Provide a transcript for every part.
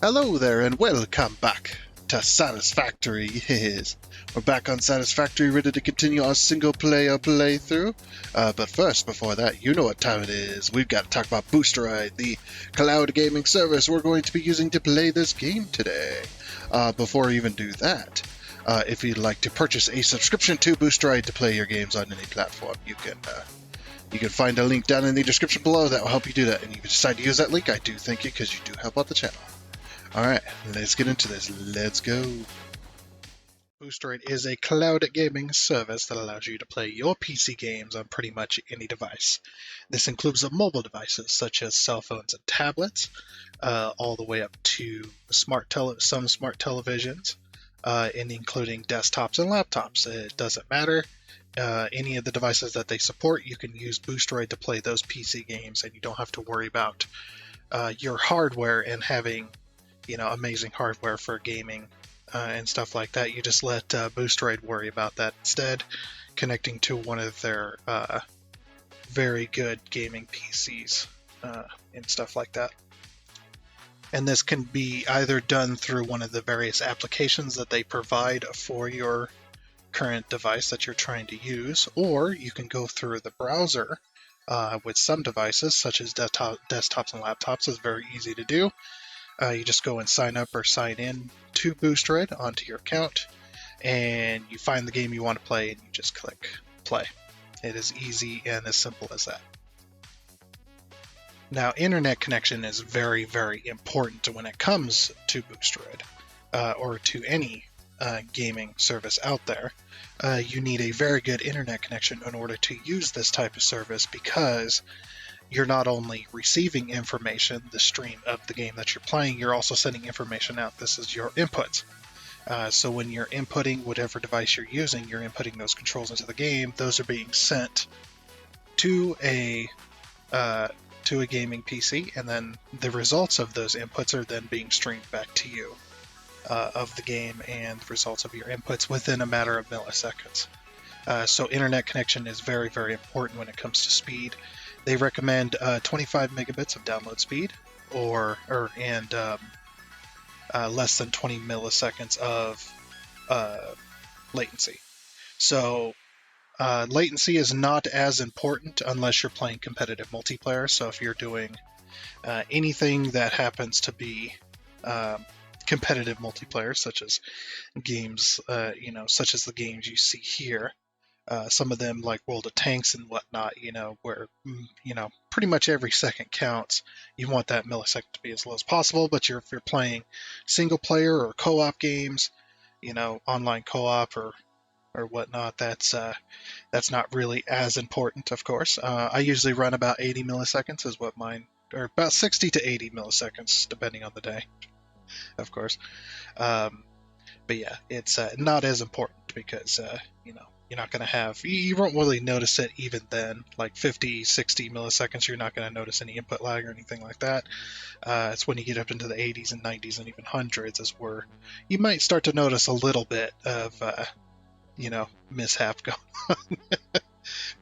Hello there, and welcome back to Satisfactory. Yes, we're back on Satisfactory, ready to continue our single-player playthrough. But first, before that, you know what time it is. We've got to talk about Boosteroid, the cloud gaming service we're going to be using to play this game today. Before we even do that, if you'd like to purchase a subscription to Boosteroid to play your games on any platform, you can find a link down in the description below that will help you do that. And if you decide to use that link, I do thank you because you do help out the channel. Alright, let's get into this. Let's go. Boosteroid is a cloud gaming service that allows you to play your PC games on pretty much any device. This includes mobile devices such as cell phones and tablets, all the way up to some smart televisions, and including desktops and laptops. It doesn't matter. Any of the devices that they support, you can use Boosteroid to play those PC games, and you don't have to worry about your hardware and having amazing hardware for gaming and stuff like that. You just let Boosteroid worry about that instead, connecting to one of their very good gaming PCs and stuff like that. And this can be either done through one of the various applications that they provide for your current device that you're trying to use, or you can go through the browser with some devices, such as desktops and laptops. It's very easy to do. You just go and sign up or sign in to Boosteroid onto your account, and you find the game you want to play, and you just click play. It is easy and as simple as that. Now, internet connection is very, very important when it comes to Boosteroid, or to any gaming service out there. You need a very good internet connection in order to use this type of service, because you're not only receiving information, the stream of the game that you're playing, you're also sending information out. This is your inputs. So when you're inputting whatever device you're using, you're inputting those controls into the game. Those are being sent to a gaming PC, and then the results of those inputs are then being streamed back to you of the game and the results of your inputs within a matter of milliseconds. So internet connection is very, very important when it comes to speed. They recommend 25 megabits of download speed, and less than 20 milliseconds of latency. So latency is not as important unless you're playing competitive multiplayer. So if you're doing anything that happens to be competitive multiplayer, such as games, such as the games you see here. Some of them, like World of Tanks and whatnot, where pretty much every second counts. You want that millisecond to be as low as possible. But if you're playing single player or co-op games, online co-op or whatnot, that's not really as important, of course. I usually run about 80 milliseconds is what mine, or about 60 to 80 milliseconds, depending on the day, of course. But yeah, it's not as important because, you're not going to have, you won't really notice it even then, like 50, 60 milliseconds, you're not going to notice any input lag or anything like that. It's when you get up into the 80s and 90s and even hundreds is where you might start to notice a little bit of, mishap going on.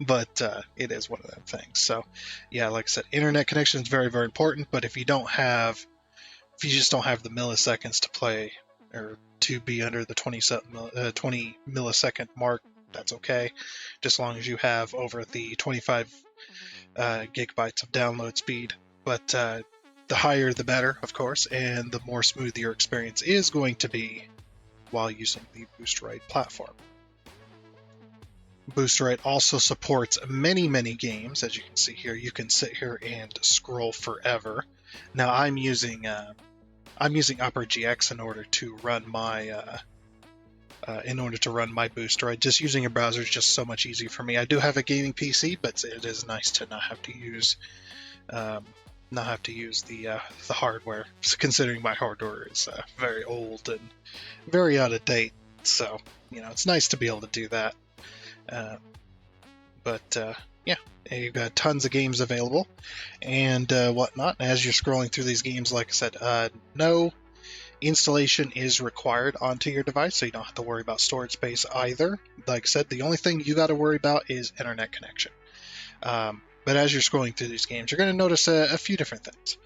But it is one of them things. So yeah, like I said, internet connection is very, very important, but if you just don't have the milliseconds to play or to be under the 20 millisecond mark, that's okay, just as long as you have over the 25 gigabytes of download speed. But the higher the better, of course, and the more smooth your experience is going to be while using the Boosteroid platform. Boosteroid also supports many, many games. As you can see here, you can sit here and scroll forever. Now I'm using Opera GX in order to run my Boosteroid. Just using a browser is just so much easier for me. I do have a gaming PC, but it is nice to not have to use the hardware, considering my hardware is very old and very out of date. So it's nice to be able to do that. Yeah, you've got tons of games available and whatnot. As you're scrolling through these games, like I said, no installation is required onto your device, so you don't have to worry about storage space either. Like I said, the only thing you got to worry about is internet connection. But as you're scrolling through these games, you're going to notice a few different things.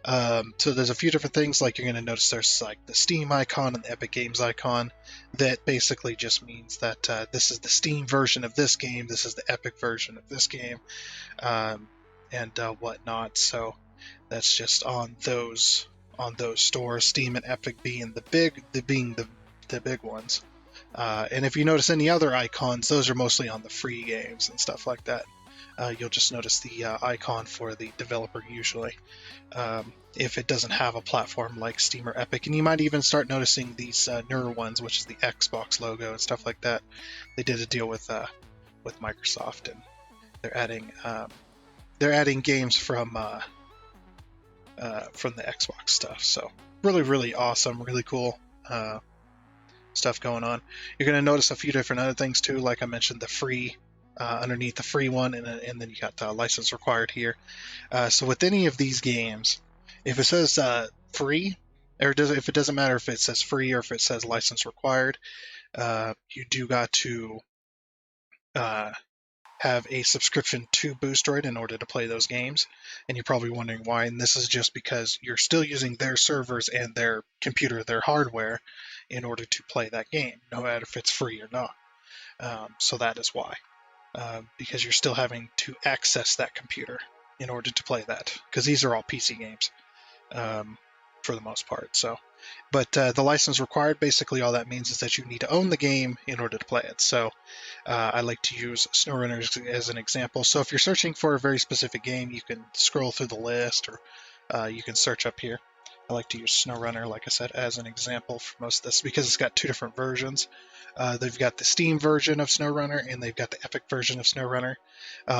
So there's a few different things, like you're going to notice there's like the Steam icon and the Epic Games icon. That basically just means that this is the Steam version of this game, this is the Epic version of this game, and whatnot. So that's just on those stores, Steam and Epic being the big ones. And if you notice any other icons, those are mostly on the free games and stuff like that. You'll just notice the icon for the developer usually, if it doesn't have a platform like Steam or Epic. And you might even start noticing these newer ones, which is the Xbox logo and stuff like that. They did a deal with Microsoft, and they're adding games from the Xbox stuff. So really awesome, really cool stuff going on. You're going to notice a few different other things too, like I mentioned, the free underneath the free one, and then you got the license required here. So with any of these games, if it says free, if it doesn't matter if it says free or if it says license required, you do got to have a subscription to Boosteroid in order to play those games. And you're probably wondering why, and this is just because you're still using their servers and their computer, their hardware, in order to play that game, no matter if it's free or not. So that is why. Because you're still having to access that computer in order to play that, because these are all PC games for the most part. So, but the license required, basically all that means is that you need to own the game in order to play it. So I like to use SnowRunner as an example. So if you're searching for a very specific game, you can scroll through the list, or you can search up here. I like to use SnowRunner, like I said, as an example for most of this, because it's got two different versions. They've got the Steam version of SnowRunner, and they've got the Epic version of SnowRunner.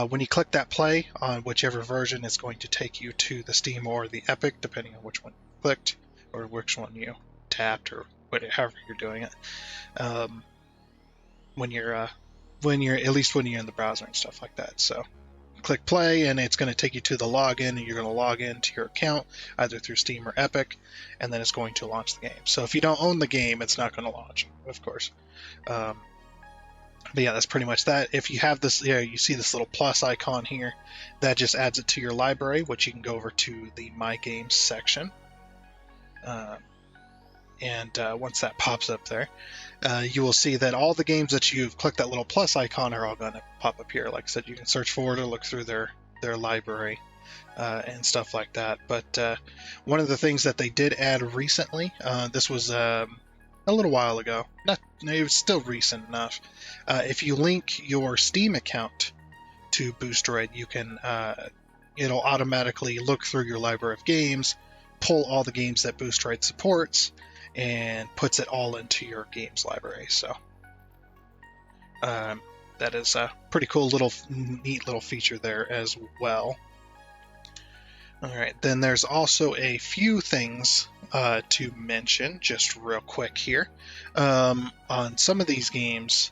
When you click that play on whichever version, it's going to take you to the Steam or the Epic, depending on which one you clicked or which one you tapped, or however you're doing it. When you're at least when you're in the browser and stuff like that. So click play, and it's going to take you to the login, and you're going to log into your account either through Steam or Epic, and then it's going to launch the game. So if you don't own the game, it's not going to launch, of course. But yeah, that's pretty much that. If you have this, you see this little plus icon here, that just adds it to your library, which you can go over to the My Games section. And once that pops up there, you will see that all the games that you've clicked that little plus icon are all going to pop up here. Like I said, you can search for it or look through their library and stuff like that. But one of the things that they did add recently, this was a little while ago. It was still recent enough. If you link your Steam account to Boosteroid, you can it'll automatically look through your library of games, pull all the games that Boosteroid supports, and puts it all into your games library. So that is a pretty cool neat little feature there as well. Alright, then there's also a few things to mention just real quick here. On some of these games,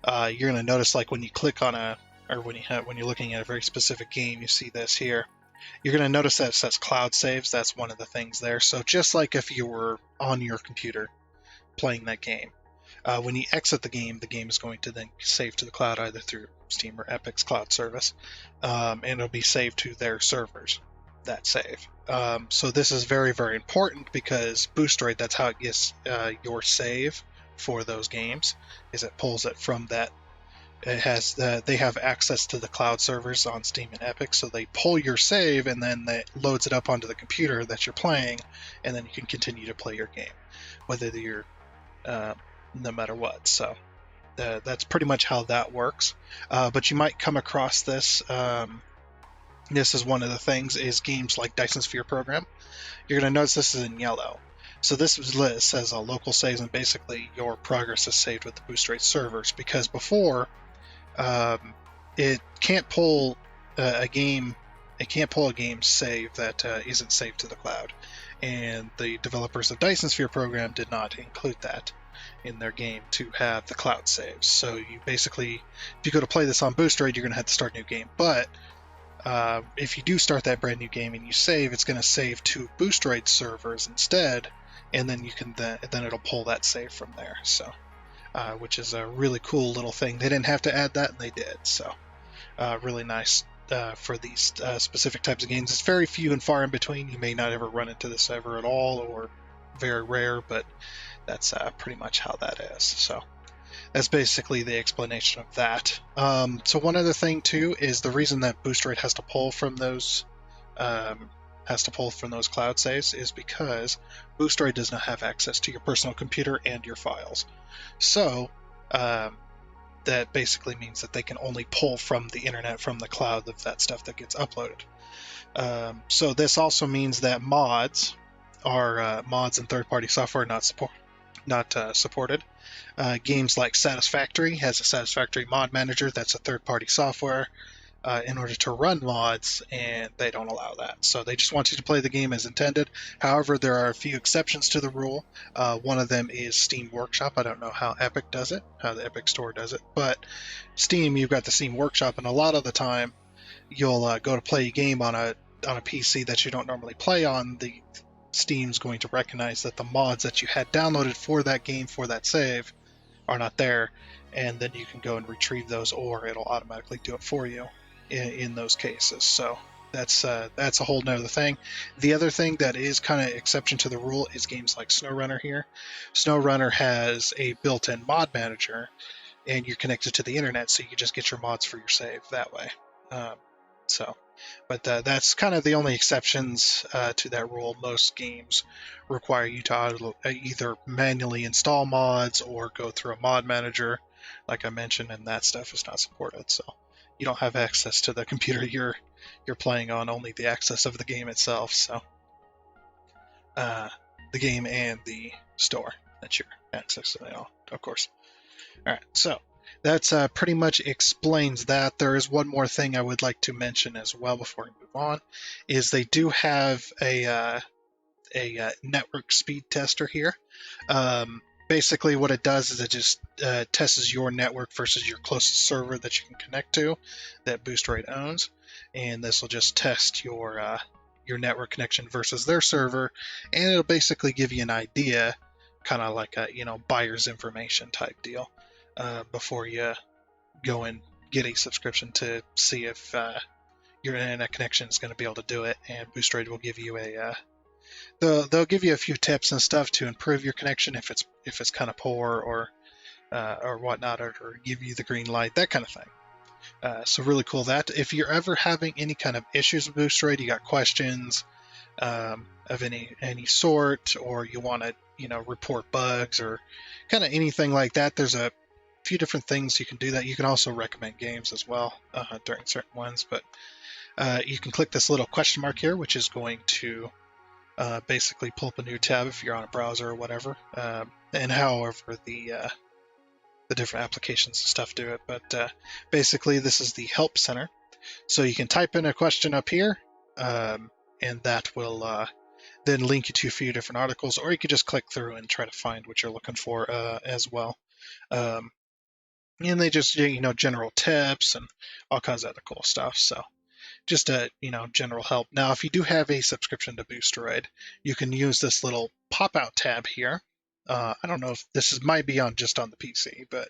you're going to notice, like when you click on when you're looking at a very specific game, you see this here. You're going to notice that it says cloud saves. That's one of the things there. So just like if you were on your computer playing that game, when you exit the game is going to then save to the cloud either through Steam or Epic's cloud service, and it'll be saved to their servers, that save. So this is very, very important, because Boosteroid, that's how it gets your save for those games, is it pulls it from that. It has they have access to the cloud servers on Steam and Epic, so they pull your save and then that loads it up onto the computer that you're playing, and then you can continue to play your game, whether you're no matter what. So that's pretty much how that works. But you might come across this. This is one of the things, is games like Dyson Sphere Program. You're going to notice this is in yellow. So this says local saves, and basically your progress is saved with the Boosteroid servers, because before it can't pull a game. It can't pull a game save that isn't saved to the cloud, and the developers of Dyson Sphere Program did not include that in their game to have the cloud saves. So you basically, if you go to play this on Boosteroid, you're going to have to start a new game. But if you do start that brand new game and you save, it's going to save to Boosteroid servers instead, and then you can then it'll pull that save from there. So, which is a really cool little thing. They didn't have to add that, and they did. So, really nice for these specific types of games. It's very few and far in between. You may not ever run into this ever at all, or very rare, but that's pretty much how that is. So that's basically the explanation of that. So one other thing too is the reason that Boosteroid um, has to pull from those cloud saves is because Boosteroid does not have access to your personal computer and your files. So um, that basically means that they can only pull from the internet, from the cloud, of that stuff that gets uploaded. So this also means that mods and third-party software not supported. Games like Satisfactory has a Satisfactory mod manager. That's a third-party software in order to run mods, and they don't allow that. So they just want you to play the game as intended. However, there are a few exceptions to the rule. One of them is Steam Workshop. I don't know how Epic does it, how the Epic Store does it, but Steam, you've got the Steam Workshop, and a lot of the time you'll go to play a game on a PC that you don't normally play on. The Steam's going to recognize that the mods that you had downloaded for that game, for that save, are not there, and then you can go and retrieve those, or it'll automatically do it for you in those cases. So that's a whole nother thing. The other thing that is kind of exception to the rule is games like SnowRunner here. SnowRunner has a built-in mod manager, and you're connected to the internet, so you can just get your mods for your save that way. Um, so, but that's kind of the only exceptions to that rule. Most games require you to either manually install mods or go through a mod manager, like I mentioned, and that stuff is not supported. So you don't have access to the computer you're playing on, only the access of the game itself. So uh, the game and the store that you're accessing, of course. All right, so that's pretty much explains that. There is one more thing I would like to mention as well before we move on, is they do have a network speed tester here. Basically, what it does is it just tests your network versus your closest server that you can connect to, that Boosteroid owns, and this will just test your network connection versus their server, and it'll basically give you an idea, kind of like a buyer's information type deal, before you go and get a subscription to see if your internet connection is going to be able to do it. And Boosteroid will give you they'll give you a few tips and stuff to improve your connection if it's kind of poor, or whatnot, or give you the green light, that kind of thing. So really cool that. If you're ever having any kind of issues with Boosteroid, you got questions of any sort, or you want to report bugs or kind of anything like that, there's a few different things you can do that. You can also recommend games as well during certain ones, but you can click this little question mark here, which is going to basically pull up a new tab if you're on a browser or whatever, and however the different applications and stuff do it. But basically, this is the help center, so you can type in a question up here, and that will then link you to a few different articles, or you could just click through and try to find what you're looking for as well. And they just general tips and all kinds of other cool stuff. So just a general help. Now, if you do have a subscription to Boosteroid, you can use this little pop-out tab here. I don't know if might be on just on the PC, but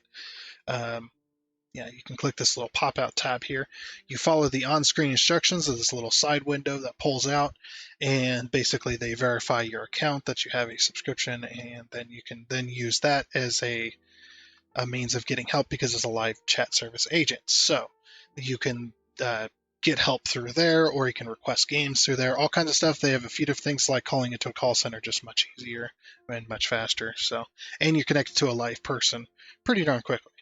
yeah, you can click this little pop-out tab here. You follow the on-screen instructions of this little side window that pulls out, and basically they verify your account that you have a subscription, and then you can then use that as a means of getting help, because it's a live chat service agent. So you can get help through there, or you can request games through there, all kinds of stuff. They have a few different things, like calling into a call center, just much easier and much faster. So, and you're connected to a live person pretty darn quickly,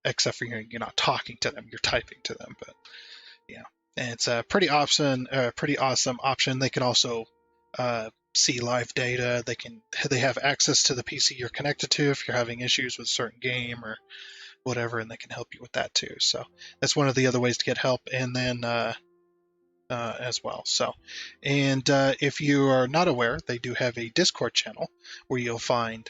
except for you're not talking to them, you're typing to them. But yeah, and it's a pretty awesome option. They can also see live data. They have access to the PC you're connected to if you're having issues with a certain game or whatever, and they can help you with that too. So that's one of the other ways to get help. And then as well. So, and if you are not aware, they do have a Discord channel where you'll find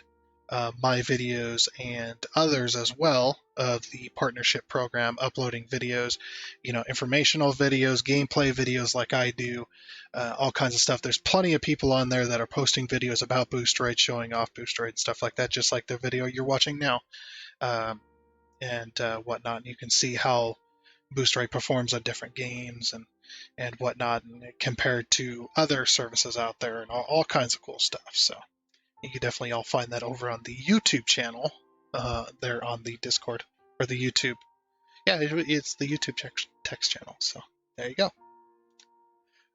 my videos and others as well of the partnership program, uploading videos, informational videos, gameplay videos like I do, all kinds of stuff. There's plenty of people on there that are posting videos about Boosteroid, showing off Boosteroid, stuff like that, just like the video you're watching now, and whatnot. And you can see how Boosteroid performs on different games and whatnot, and compared to other services out there, and all kinds of cool stuff. So you can definitely all find that over on the YouTube channel, there on the Discord or the YouTube. Yeah, it's the YouTube text channel. So there you go.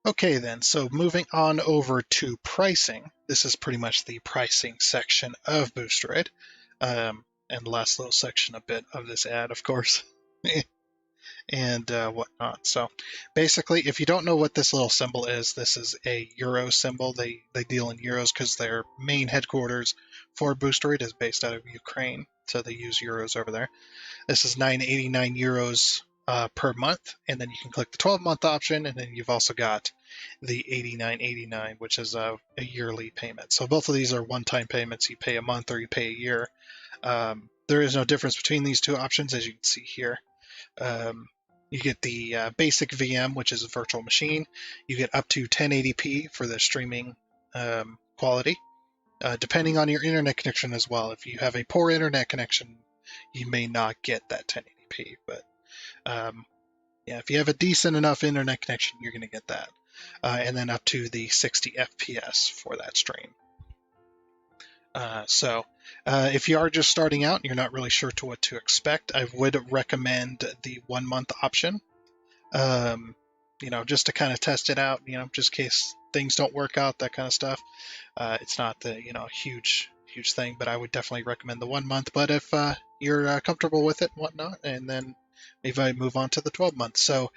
Okay then, so moving on over to pricing. This is pretty much the pricing section of Boosteroid. And the last little section a bit of this ad, of course, and whatnot. So basically, if you don't know what this little symbol is, this is a euro symbol. They deal in euros because their main headquarters for Boosteroid is based out of Ukraine, so they use euros over there. This is 9.89 euros per month, and then you can click the 12-month option, and then you've also got the 89.89, which is a yearly payment. So both of these are one-time payments. You pay a month or you pay a year. There is no difference between these two options, as you can see here. You get the basic VM, which is a virtual machine. You get up to 1080p for the streaming quality, depending on your internet connection as well. If you have a poor internet connection, you may not get that 1080p. But yeah, if you have a decent enough internet connection, you're going to get that. And then up to the 60 FPS for that stream. So if you are just starting out and you're not really sure to what to expect, I would recommend the 1 month option. Just to kind of test it out, just in case things don't work out, that kind of stuff. It's not the, huge thing, but I would definitely recommend the 1 month. But if you're comfortable with it and whatnot, and then maybe I move on to the 12 months. So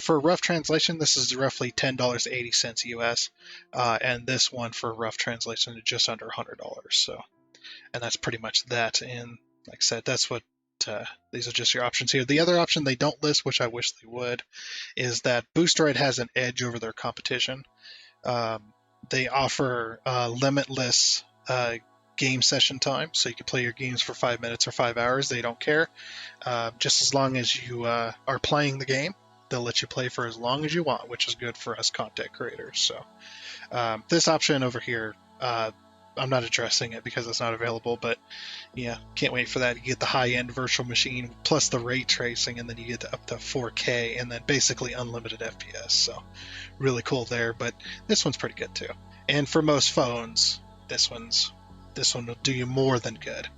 for rough translation, this is roughly $10.80 US. And this one for rough translation is just under $100. So, and that's pretty much that. And like I said, that's what these are just your options here. The other option they don't list, which I wish they would, is that Boosteroid has an edge over their competition. They offer limitless game session time, so you can play your games for 5 minutes or 5 hours. They don't care. Just as long as you are playing the game, they'll let you play for as long as you want, which is good for us content creators. So this option over here, I'm not addressing it because it's not available, but yeah, can't wait for that. You get the high-end virtual machine plus the ray tracing, and then you get up to 4K, and then basically unlimited FPS. So really cool there, but this one's pretty good too. And for most phones, this one will do you more than good,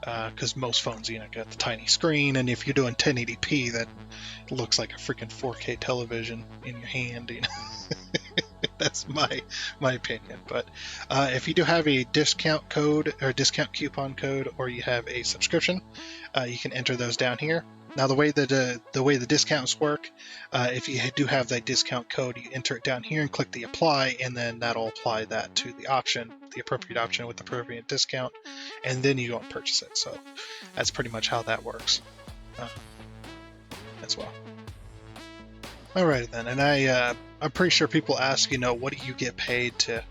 because most phones, got the tiny screen, and if you're doing 1080p, that looks like a freaking 4K television in your hand. That's my opinion. But if you do have a discount code or discount coupon code, or you have a subscription, you can enter those down here. Now the way the discounts work, if you do have that discount code, you enter it down here and click the apply, and then that'll apply that to the option, the appropriate option with the appropriate discount, and then you go and purchase it. So that's pretty much how that works as well. Alright then, and I'm pretty sure people ask, what do you get paid to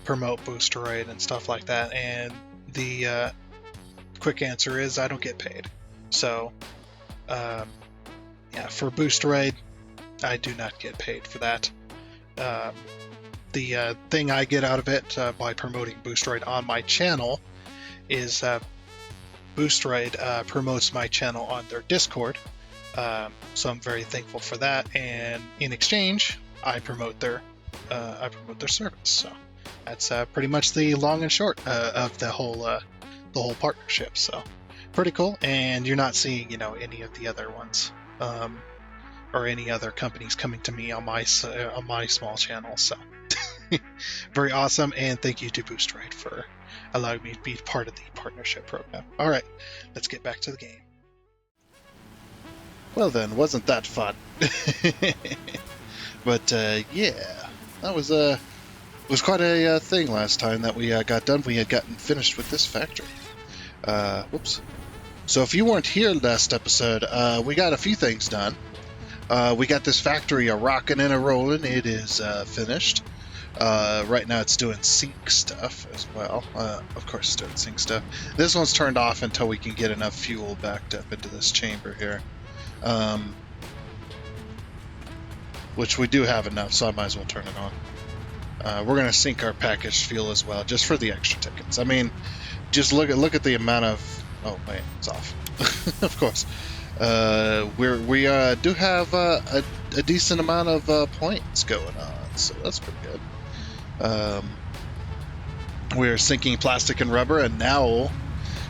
promote Boosteroid and stuff like that, and the quick answer is I don't get paid. So for Boosteroid, I do not get paid for that. The thing I get out of it by promoting Boosteroid on my channel is Boosteroid promotes my channel on their Discord. So I'm very thankful for that, and in exchange, I promote their service. So that's pretty much the long and short of the whole partnership. So pretty cool, and you're not seeing any of the other ones or any other companies coming to me on my small channel. So very awesome, and thank you to Boosteroid for allowing me to be part of the partnership program. All right, let's get back to the game. Well then, wasn't that fun? But yeah, that was quite a thing last time that we got done. We had gotten finished with this factory. Whoops. So if you weren't here last episode, we got a few things done. We got this factory a rocking and a rolling. It is finished. Right now it's doing sink stuff as well. Of course it's doing sink stuff. This one's turned off until we can get enough fuel backed up into this chamber here. Which we do have enough, so I might as well turn it on. We're going to sink our packaged fuel as well, just for the extra tickets. I mean, just look at the amount of... Oh, wait, it's off. Of course. We do have a decent amount of points going on, so that's pretty good. We're sinking plastic and rubber, and now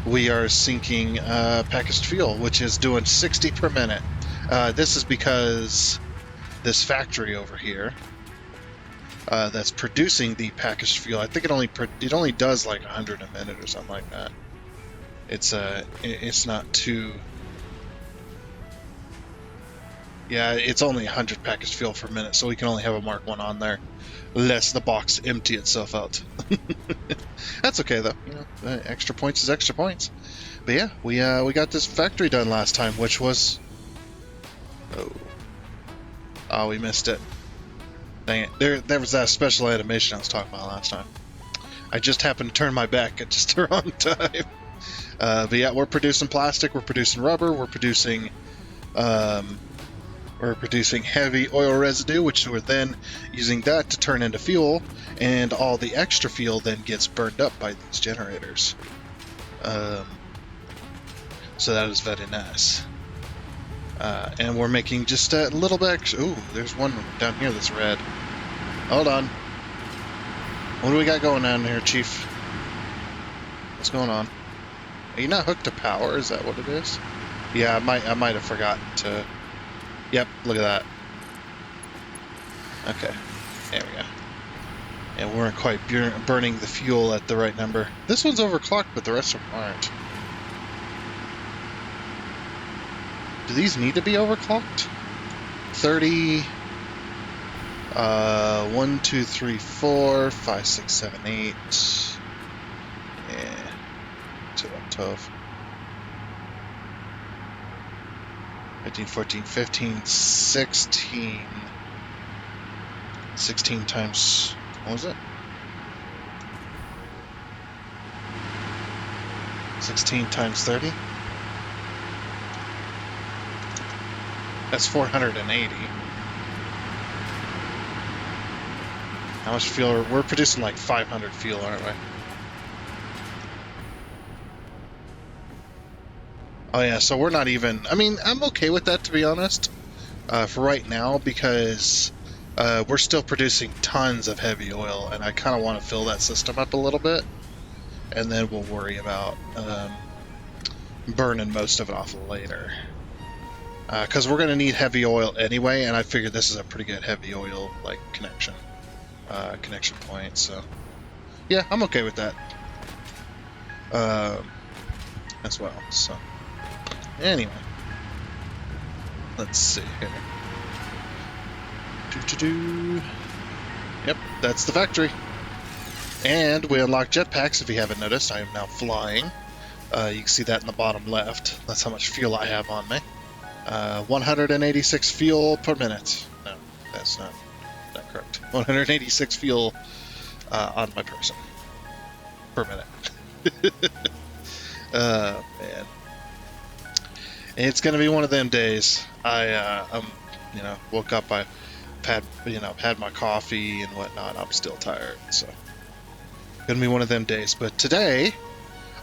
we are sinking packaged fuel, which is doing 60 per minute. This is because this factory over here that's producing the packaged fuel, I think it only does like 100 a minute or something like that. It's not too. Yeah, it's only 100 packaged fuel per minute, so we can only have a Mark 1 on there, lest the box empty itself out. That's okay though, extra points is extra points. But yeah, we got this factory done last time, which was we missed it. Dang it! There was that special animation I was talking about last time. I just happened to turn my back at just the wrong time. But yeah, we're producing plastic, we're producing rubber, we're producing heavy oil residue, which we're then using that to turn into fuel, and all the extra fuel then gets burned up by these generators. So that is very nice. And we're making just a little bit extra. Ooh, there's one down here that's red. Hold on. What do we got going on here, Chief? What's going on? Are you not hooked to power? Is that what it is? Yeah, I might have forgotten to. Yep, look at that. Okay, there we go. And we weren't quite burning the fuel at the right number. This one's overclocked, but the rest of them aren't. Do these need to be overclocked? 30. 1, 2, 3, 4, 5, 6, 7, 8. Yeah. 12. 15, 14, 15, 16. 16 times, what was it? 16 times 30? That's 480. How much fuel? We're producing like 500 fuel, aren't we? Oh yeah, so we're not even. I mean, I'm okay with that, to be honest, for right now, because we're still producing tons of heavy oil, and I kind of want to fill that system up a little bit, and then we'll worry about burning most of it off later. Because we're going to need heavy oil anyway, and I figured this is a pretty good heavy oil connection point. So yeah, I'm okay with that as well. So anyway, let's see here. Yep, that's the factory. And we unlocked jetpacks. If you haven't noticed, I am now flying. You can see that in the bottom left. That's how much fuel I have on me. 186 fuel per minute. No, that's not correct. 186 fuel on my person per minute. Man, it's gonna be one of them days. I'm woke up. I've had my coffee and whatnot. I'm still tired, so gonna be one of them days. But today,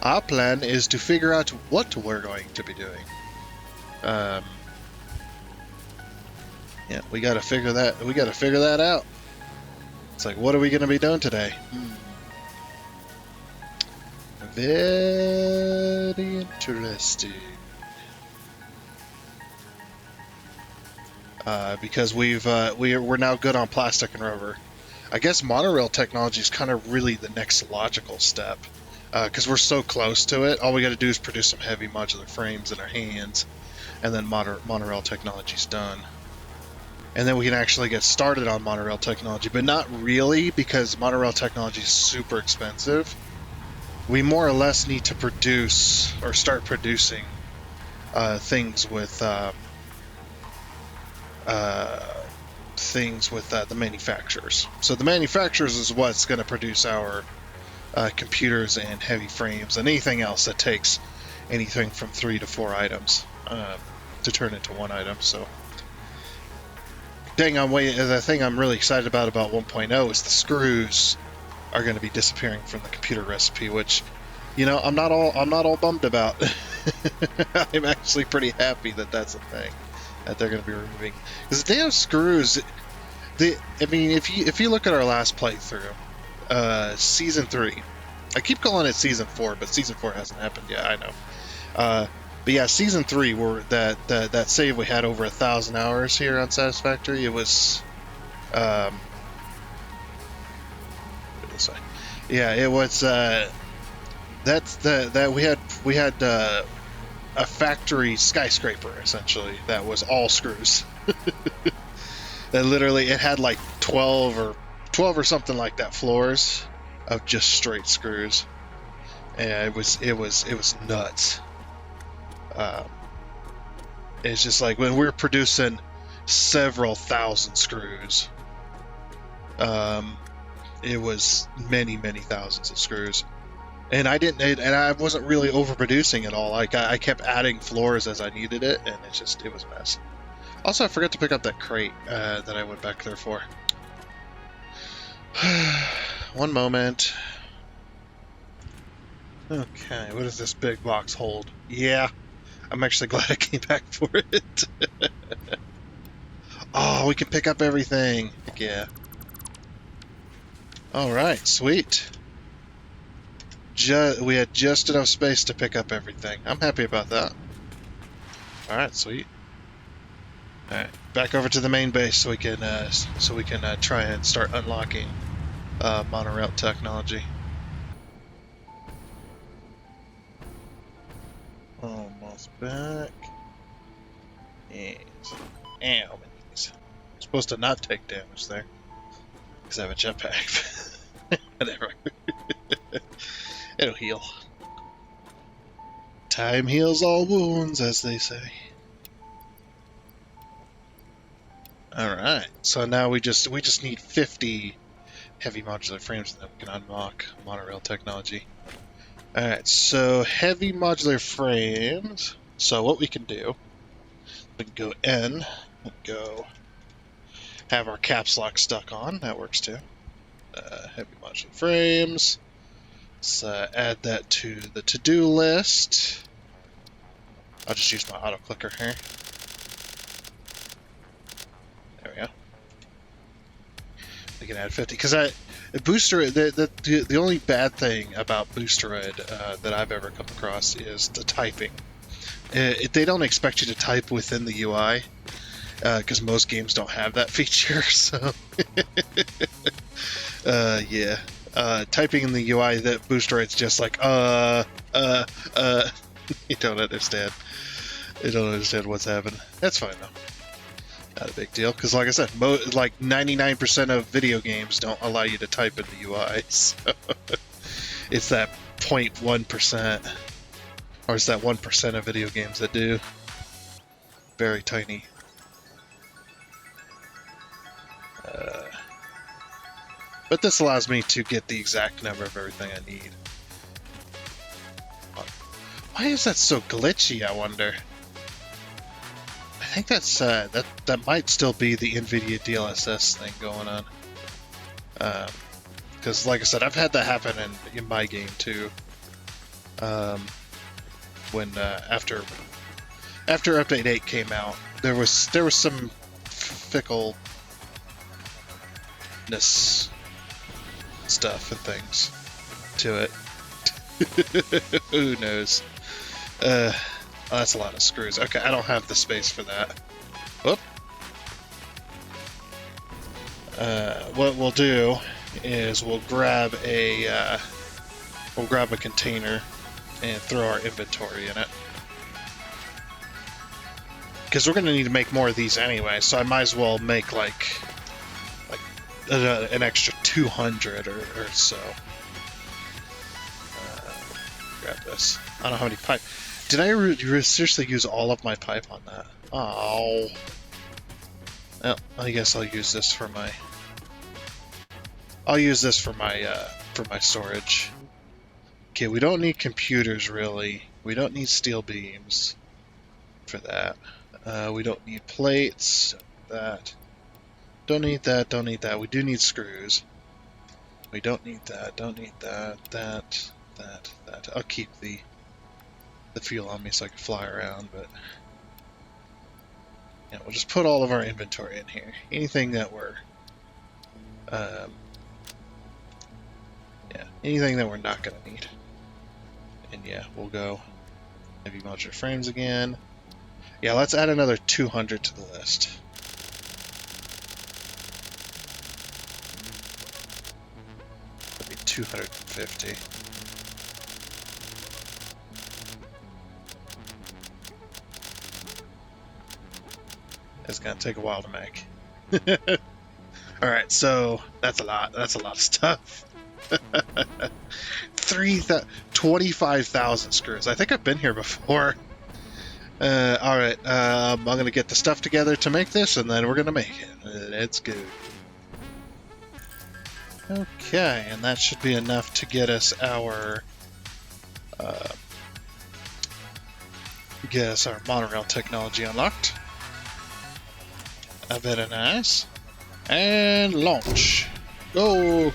our plan is to figure out what we're going to be doing. Yeah, we gotta figure that out. It's like, what are we gonna be doing today? Very interesting. Because we're now good on plastic and rubber. I guess monorail technology is kind of really the next logical step. Because we're so close to it, all we got to do is produce some heavy modular frames in our hands, and then monorail technology's done. And then we can actually get started on monorail technology, but not really, because monorail technology is super expensive. We more or less need to produce or start producing things with the manufacturers. So the manufacturers is what's going to produce our computers and heavy frames and anything else that takes anything from 3 to 4 items to turn into one item. So the thing I'm really excited about 1.0 is the screws are going to be disappearing from the computer recipe, which I'm not all bummed about. I'm actually pretty happy that that's a thing that they're going to be removing. Because the damn screws, I mean, if you look at our last playthrough, season 3, I keep calling it season 4, but season 4 hasn't happened yet. I know. But yeah, season 3, where that save we had over 1,000 hours here on Satisfactory. It was, put it this way. Yeah, it was. That we had a factory skyscraper essentially that was all screws. That literally it had like 12 or something like that floors of just straight screws, and it was nuts. Um, it's just like when we're producing several thousand screws. It was many thousands of screws, and I wasn't really overproducing at all. Like I kept adding floors as I needed it, and it was a mess. Also, I forgot to pick up that crate that I went back there for. One moment. Okay, what does this big box hold? Yeah, I'm actually glad I came back for it. Oh, we can pick up everything. Heck yeah. Alright, sweet. We had just enough space to pick up everything. I'm happy about that. Alright, sweet. Alright, back over to the main base so we can try and start unlocking monorail technology. Almost back. Yes. Ow, minis. I'm supposed to not take damage there because I have a jetpack. Whatever. It'll heal. Time heals all wounds, as they say. Alright, so now we just need 50 heavy modular frames and then we can unlock monorail technology. Alright, so heavy modular frames. So what we can do, we can go N, and go have our caps lock stuck on, that works too. Heavy modular frames. Let's add that to the to-do list. I'll just use my auto clicker here. There we go. We can add 50 because the only bad thing about Boosteroid that I've ever come across is the typing. They don't expect you to type within the UI because most games don't have that feature. So yeah. Typing in the UI, that Boosteroid's just like, you don't understand. You don't understand what's happening. That's fine, though. Not a big deal, because like I said, like 99% of video games don't allow you to type in the UI, so it's that 0.1%, or it's that 1% of video games that do. Very tiny. But this allows me to get the exact number of everything I need. Why is that so glitchy, I wonder? I think that's that might still be the NVIDIA DLSS thing going on. Because like I said, I've had that happen in my game too. When after update 8 came out, there was some fickleness stuff and things to it. Who knows? Oh, that's a lot of screws. Okay, I don't have the space for that. Whoop. What we'll do is we'll grab a container and throw our inventory in it. Because we're going to need to make more of these anyway, so I might as well make like an extra 200 or so. Grab this. I don't know how many pipe. Did I seriously use all of my pipe on that? Oh. Well, I guess I'll use this for my. I'll use this for my storage. Okay, we don't need computers really. We don't need steel beams for that. We don't need plates. That. Don't need that. Don't need that. We do need screws. We don't need that. Don't need that. That. I'll keep the the fuel on me so I can fly around, but yeah, we'll just put all of our inventory in here. Anything that we're anything that we're not gonna need. And yeah, we'll go heavy modular frames again. Yeah, let's add another 200 to the list. That'd be 250. It's gonna take a while to make. Alright, so that's a lot. That's a lot of stuff. 25,000 screws. I think I've been here before. Alright, I'm gonna get the stuff together to make this, and then we're gonna make it. Let's go. Okay, and that should be enough to get us our monorail technology unlocked. Very nice. And launch. Go!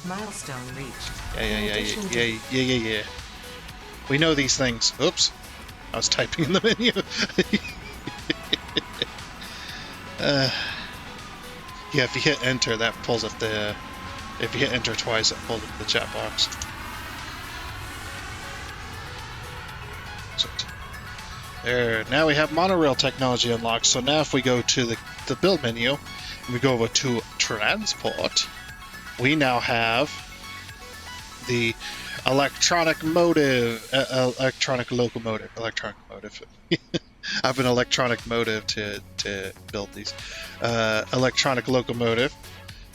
Milestone reached. Yeah. We know these things. Oops. I was typing in the menu. Yeah, if you hit enter, that pulls up the... If you hit enter twice, it pulls up the chat box. There, now we have monorail technology unlocked. So now if we go to the build menu, and we go over to transport, we now have the electronic motive, electronic locomotive. I have an electronic motive to build these. Electronic locomotive.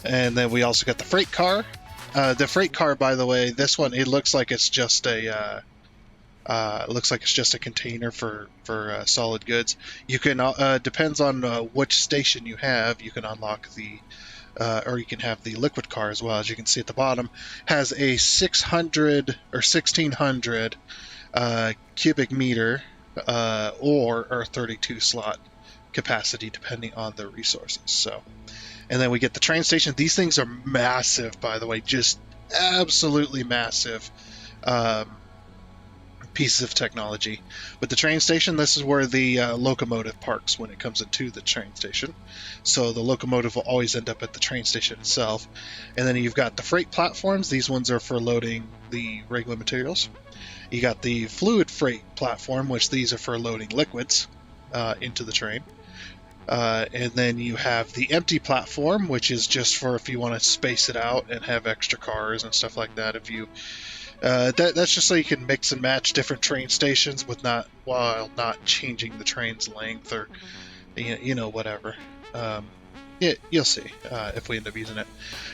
And then we also got the freight car. The freight car, by the way, this one, it looks like it's just a container for solid goods. You can depends on which station you have. You can unlock the or you can have the liquid car as well. As you can see at the bottom, has a 600 or 1600 cubic meter or 32 slot capacity, depending on the resources. So, and then we get the train station. These things are massive, by the way, just absolutely massive. Pieces of technology. But the train station, this is where the locomotive parks when it comes into the train station. So the locomotive will always end up at the train station itself. And then you've got the freight platforms. These ones are for loading the regular materials. You got the fluid freight platform, which these are for loading liquids into the train. And then you have the empty platform, which is just for if you want to space it out and have extra cars and stuff like that. If you that's just so you can mix and match different train stations while not changing the train's length or whatever. You'll see if we end up using it.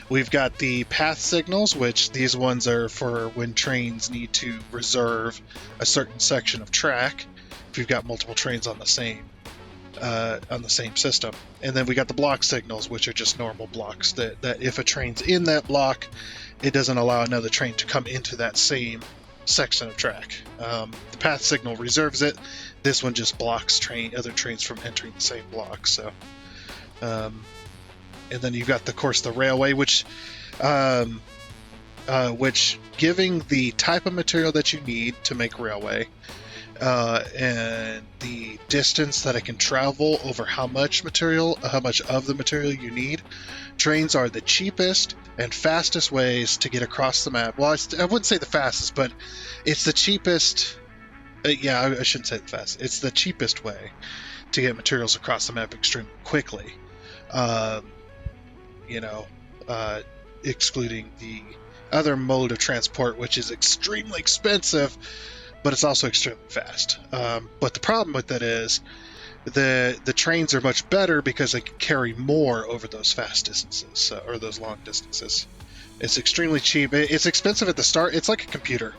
We've got the path signals, which these ones are for when trains need to reserve a certain section of track if you've got multiple trains on the same system. And then we got the block signals, which are just normal blocks that if a train's in that block, it doesn't allow another train to come into that same section of track. The path signal reserves it. This one just blocks other trains from entering the same block. So, and then you've got the railway, which giving the type of material that you need to make railway, and the distance that it can travel over how much of the material you need. Trains are the cheapest and fastest ways to get across the map. Well, I wouldn't say the fastest, but it's the cheapest. I shouldn't say the fastest. It's the cheapest way to get materials across the map extremely quickly. Excluding the other mode of transport, which is extremely expensive, but it's also extremely fast. But the problem with that is the trains are much better because they can carry more over those fast distances or those long distances. It's extremely cheap. It's expensive at the start. It's like a computer,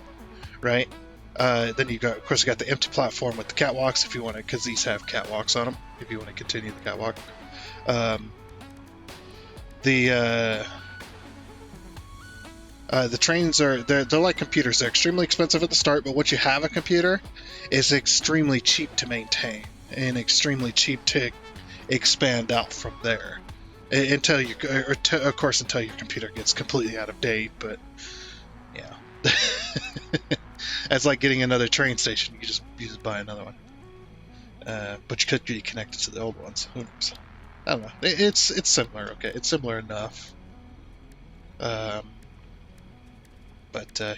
right? Then you got the empty platform with the catwalks if you want to, because these have catwalks on them if you want to continue the catwalk. The trains they're like computers. They're extremely expensive at the start, but once you have a computer, it's extremely cheap to maintain and extremely cheap to expand out from there. Until your computer gets completely out of date. But yeah, It's like getting another train station. You just buy another one. But you could be connected to the old ones. Who knows? I don't know. It's similar. Okay, it's similar enough. But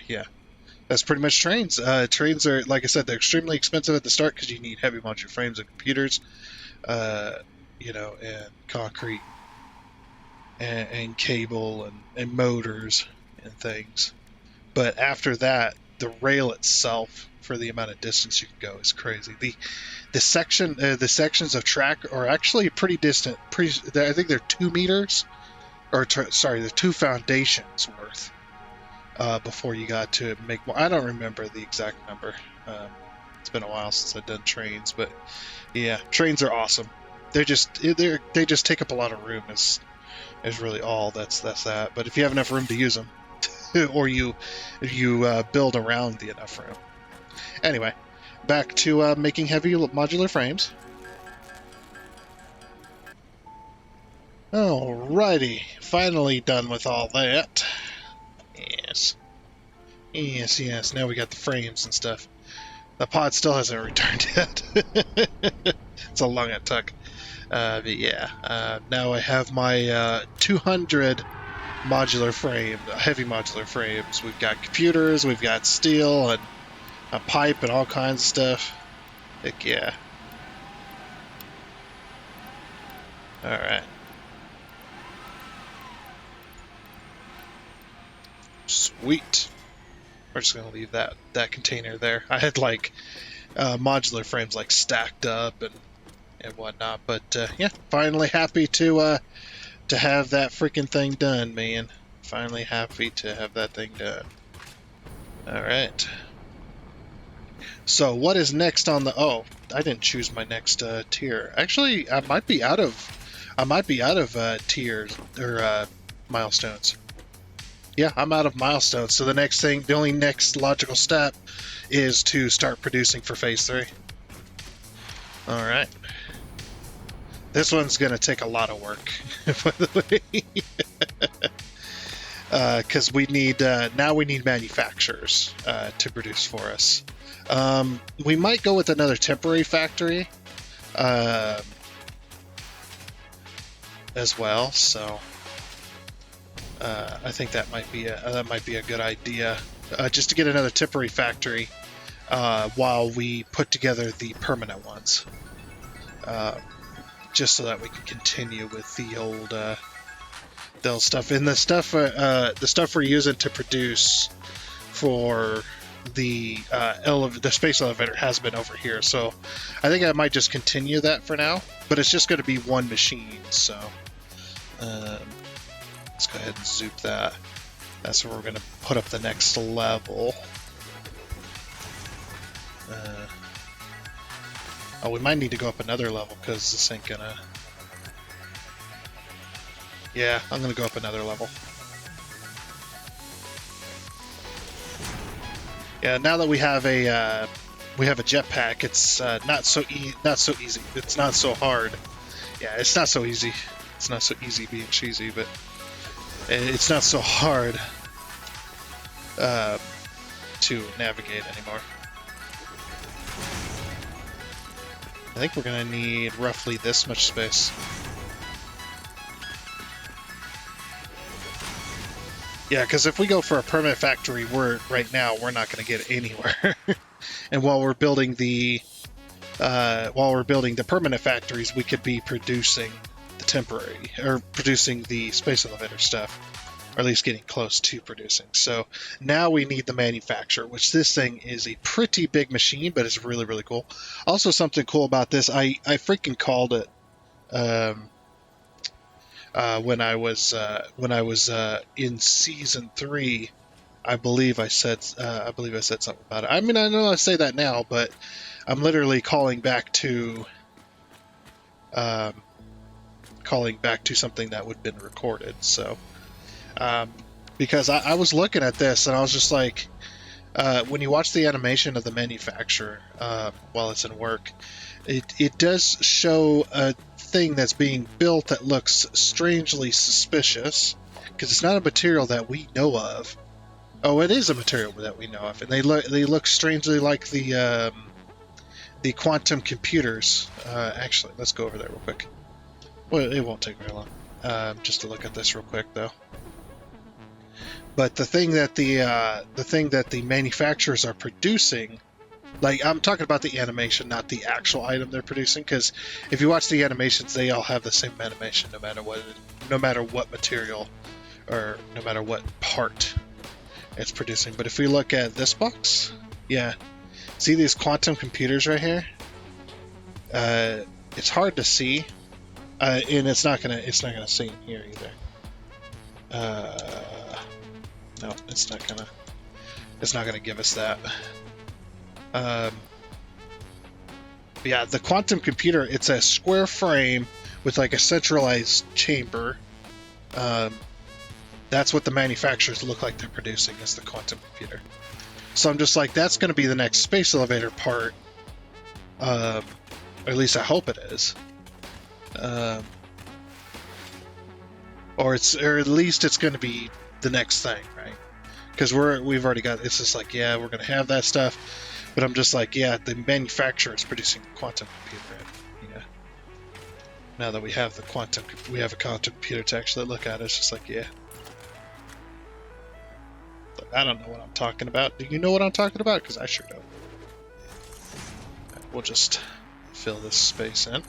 yeah, that's pretty much trains. Trains are, like I said, they're extremely expensive at the start because you need heavy modular frames and computers, and concrete and cable and motors and things. But after that, the rail itself, for the amount of distance you can go, is crazy. The sections of track are actually pretty distant. I think they're 2 meters, they're 2 foundations worth. Before you got to make more. I don't remember the exact number. It's been a while since I've done trains, but yeah, trains are awesome. They just take up a lot of room. Is really all that's that. But if you have enough room to use them, or you build around the enough room. Anyway, back to making heavy modular frames. Alrighty, finally done with all that. Yes. Now we got the frames and stuff. The pod still hasn't returned yet. It's how long it took. But yeah, now I have my 200 modular frame, heavy modular frames. We've got computers, we've got steel and a pipe and all kinds of stuff. Heck yeah. Alright. Sweet. We're just going to leave that container there. I had like modular frames like stacked up and whatnot, but yeah, finally happy to have that freaking thing done, man. Finally happy to have that thing done. All right. So what is next on the? Oh, I didn't choose my next tier. Actually, I might be out of tiers or milestones. Yeah, I'm out of milestones. So the only next logical step is to start producing for phase 3. All right. This one's going to take a lot of work, by the way. Because we need manufacturers to produce for us. We might go with another temporary factory as well. So I think that might be a good idea, just to get another temporary factory while we put together the permanent ones, just so that we can continue with the old stuff. And the stuff we're using to produce for the space elevator has been over here, so I think I might just continue that for now. But it's just going to be one machine, so. Let's go ahead and zoop that. That's where we're going to put up the next level. We might need to go up another level because this ain't gonna... Yeah, I'm going to go up another level. Yeah, now that we have a jetpack, it's not so easy. It's not so hard. Yeah, it's not so easy. It's not so easy being cheesy, but it's not so hard to navigate anymore. I think we're going to need roughly this much space. Yeah, because if we go for a permanent factory, right now we're not going to get anywhere. And while we're building the permanent factories, we could be producing the temporary, or producing the space elevator stuff, or at least getting close to producing. So now we need the manufacturer, which this thing is a pretty big machine, but it's really, really cool. Also, something cool about this, I freaking called it when I was in season 3. I believe I said something about it. I mean, I know I say that now, but I'm literally calling back to something that would have been recorded. So, because I was looking at this and I was just like, when you watch the animation of the manufacturer while it's in work, it does show a thing that's being built that looks strangely suspicious, because it's not a material that we know of. Oh, it is a material that we know of, and they look strangely like the quantum computers. Actually, let's go over there real quick. Well, it won't take very long. Just to look at this real quick, though. But the thing that the manufacturers are producing, like I'm talking about the animation, not the actual item they're producing, because if you watch the animations, they all have the same animation, no matter what material, or no matter what part it's producing. But if we look at this box, yeah, see these quantum computers right here? It's hard to see, and it's not gonna see in here either. No, it's not gonna give us that. Yeah, the quantum computer, it's a square frame with like a centralized chamber. That's what the manufacturers look like they're producing, is the quantum computer. So I'm just like, that's going to be the next space elevator part. Or at least I hope it is. Or at least it's going to be the next thing, right? Because we've already got, it's just like, yeah, we're going to have that stuff. But I'm just like, yeah, the manufacturer is producing the quantum computer. Yeah. Now that we have a quantum computer to actually look at, it's just like, yeah. I don't know what I'm talking about. Do you know what I'm talking about? Because I sure don't. We'll just fill this space in.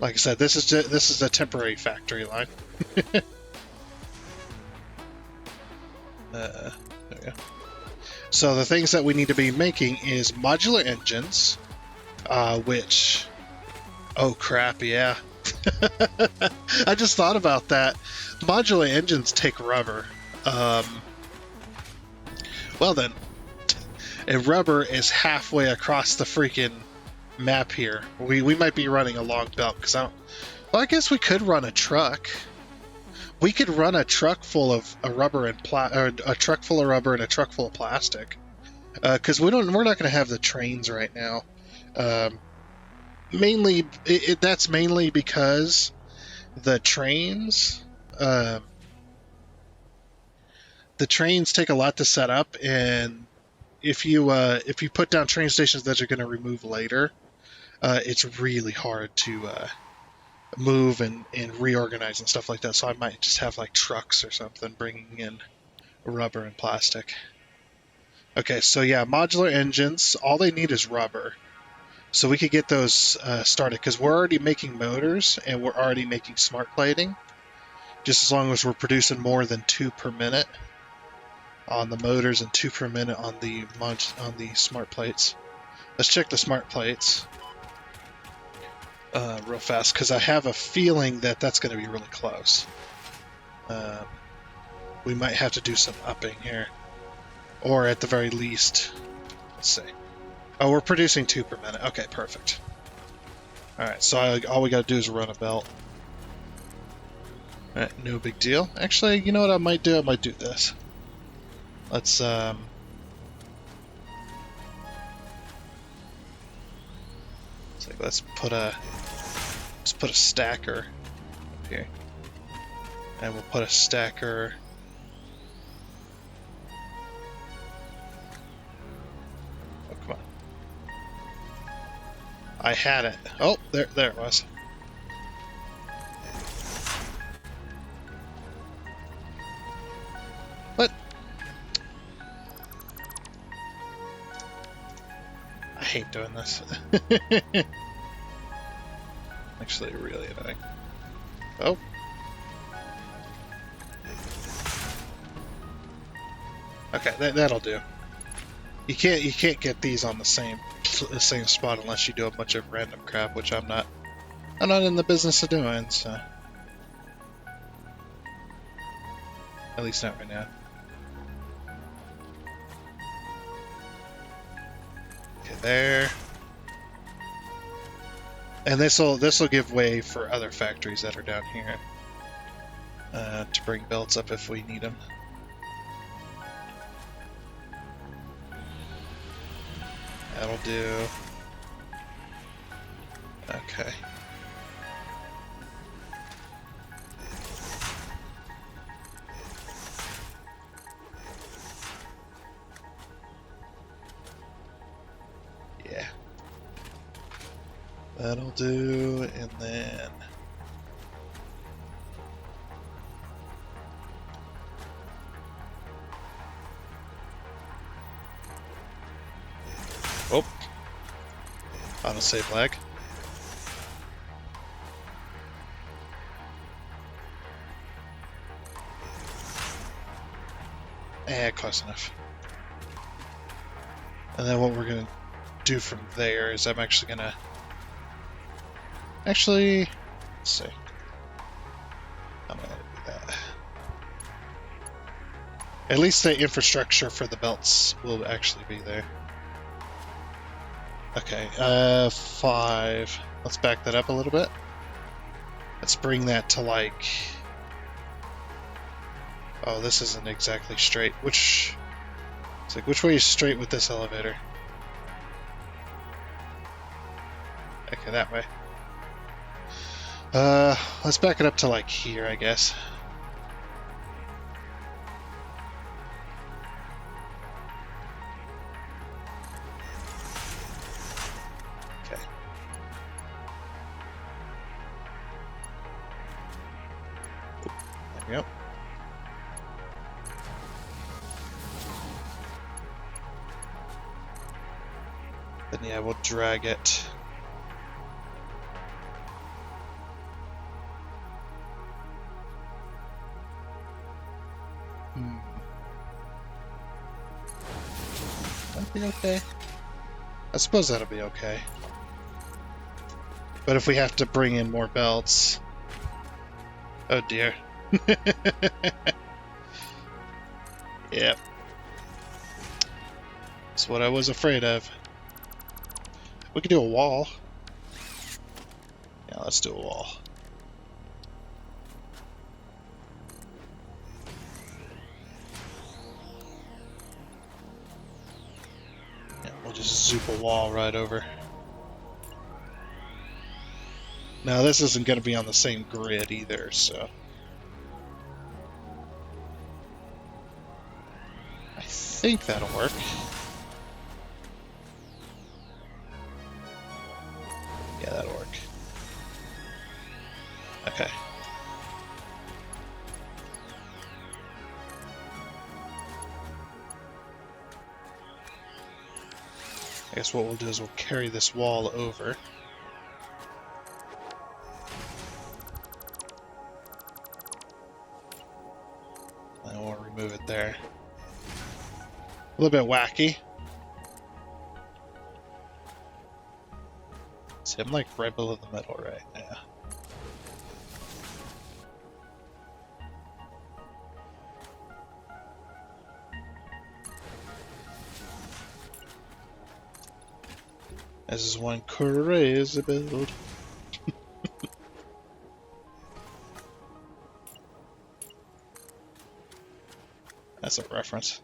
Like I said, this is a temporary factory line. There we go. So the things that we need to be making is modular engines, which, oh crap, yeah. I just thought about that. Modular engines take rubber. Well then, and rubber is halfway across the freaking map here. We might be running a long belt, because I guess we could run a truck. We could run a truck full of rubber and a truck full of rubber and a truck full of plastic, because we're not going to have the trains right now. Mainly, that's mainly because the trains. The trains take a lot to set up, and if you put down train stations that you're going to remove later, it's really hard to move and reorganize and stuff like that. So I might just have like trucks or something bringing in rubber and plastic. Okay, so yeah, modular engines, all they need is rubber. So we could get those started, because we're already making motors and we're already making smart plating. Just as long as we're producing more than 2 per minute on the motors and 2 per minute on the smart plates. Let's check the smart plates real fast, because I have a feeling that that's going to be really close. We might have to do some upping here, or at the very least, let's see. Oh, we're producing 2 per minute. Okay, perfect. All right, so all we got to do is run a belt. All right, no big deal. Actually, you know what I might do? I might do this. Let's put a stacker up here, and we'll put a stacker. Oh, come on! I had it. Oh, there it was. What? I hate doing this. Actually, really annoying. Oh. Okay, that'll do. You can't get these on the same spot unless you do a bunch of random crap, which I'm not in the business of doing, so at least not right now. Okay, there. And this will give way for other factories that are down here to bring belts up if we need them. That'll do. Okay. That'll do, and then... Oh! Autosave lag. Close enough. And then what we're gonna do from there is I'm actually gonna... Actually, let's see. I'm gonna do that. At least the infrastructure for the belts will actually be there. Okay, 5. Let's back that up a little bit. Let's bring that to like... Oh, this isn't exactly straight. It's like, which way is straight with this elevator? Okay, that way. Let's back it up to like here, I guess. Okay. There we go. Then yeah, we'll drag it. That'll be okay. I suppose that'll be okay. But if we have to bring in more belts... Oh dear. Yep. That's what I was afraid of. We could do a wall. Yeah, let's do a wall. Yeah, we'll just zoop a wall right over. Now this isn't going to be on the same grid either, so... I think that'll work. Yeah, that'll work. Okay. I guess what we'll do is we'll carry this wall over. And we'll remove it there. A little bit wacky. See, I'm like right below the middle, right? Yeah. This is one crazy build. That's a reference.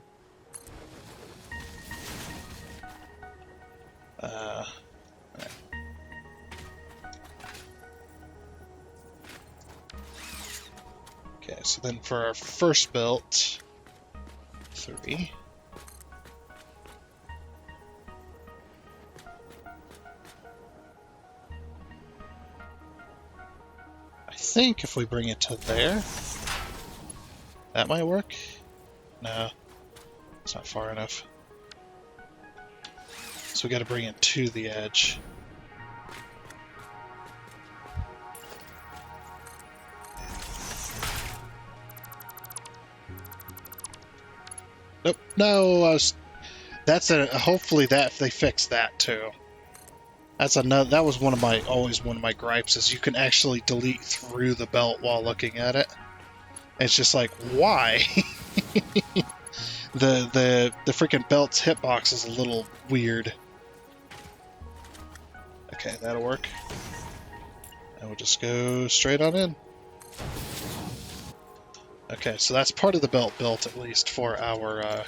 Right. Okay, so then for our first belt, 3. I think if we bring it to there, that might work. No, it's not far enough. So we got to bring it to the edge. Nope. No, that's hopefully that they fix that too. That's another. That was always one of my gripes is you can actually delete through the belt while looking at it. It's just like, why? the freaking belt's hitbox is a little weird. Okay, that'll work. And we'll just go straight on in. Okay, so that's part of the belt built at least for our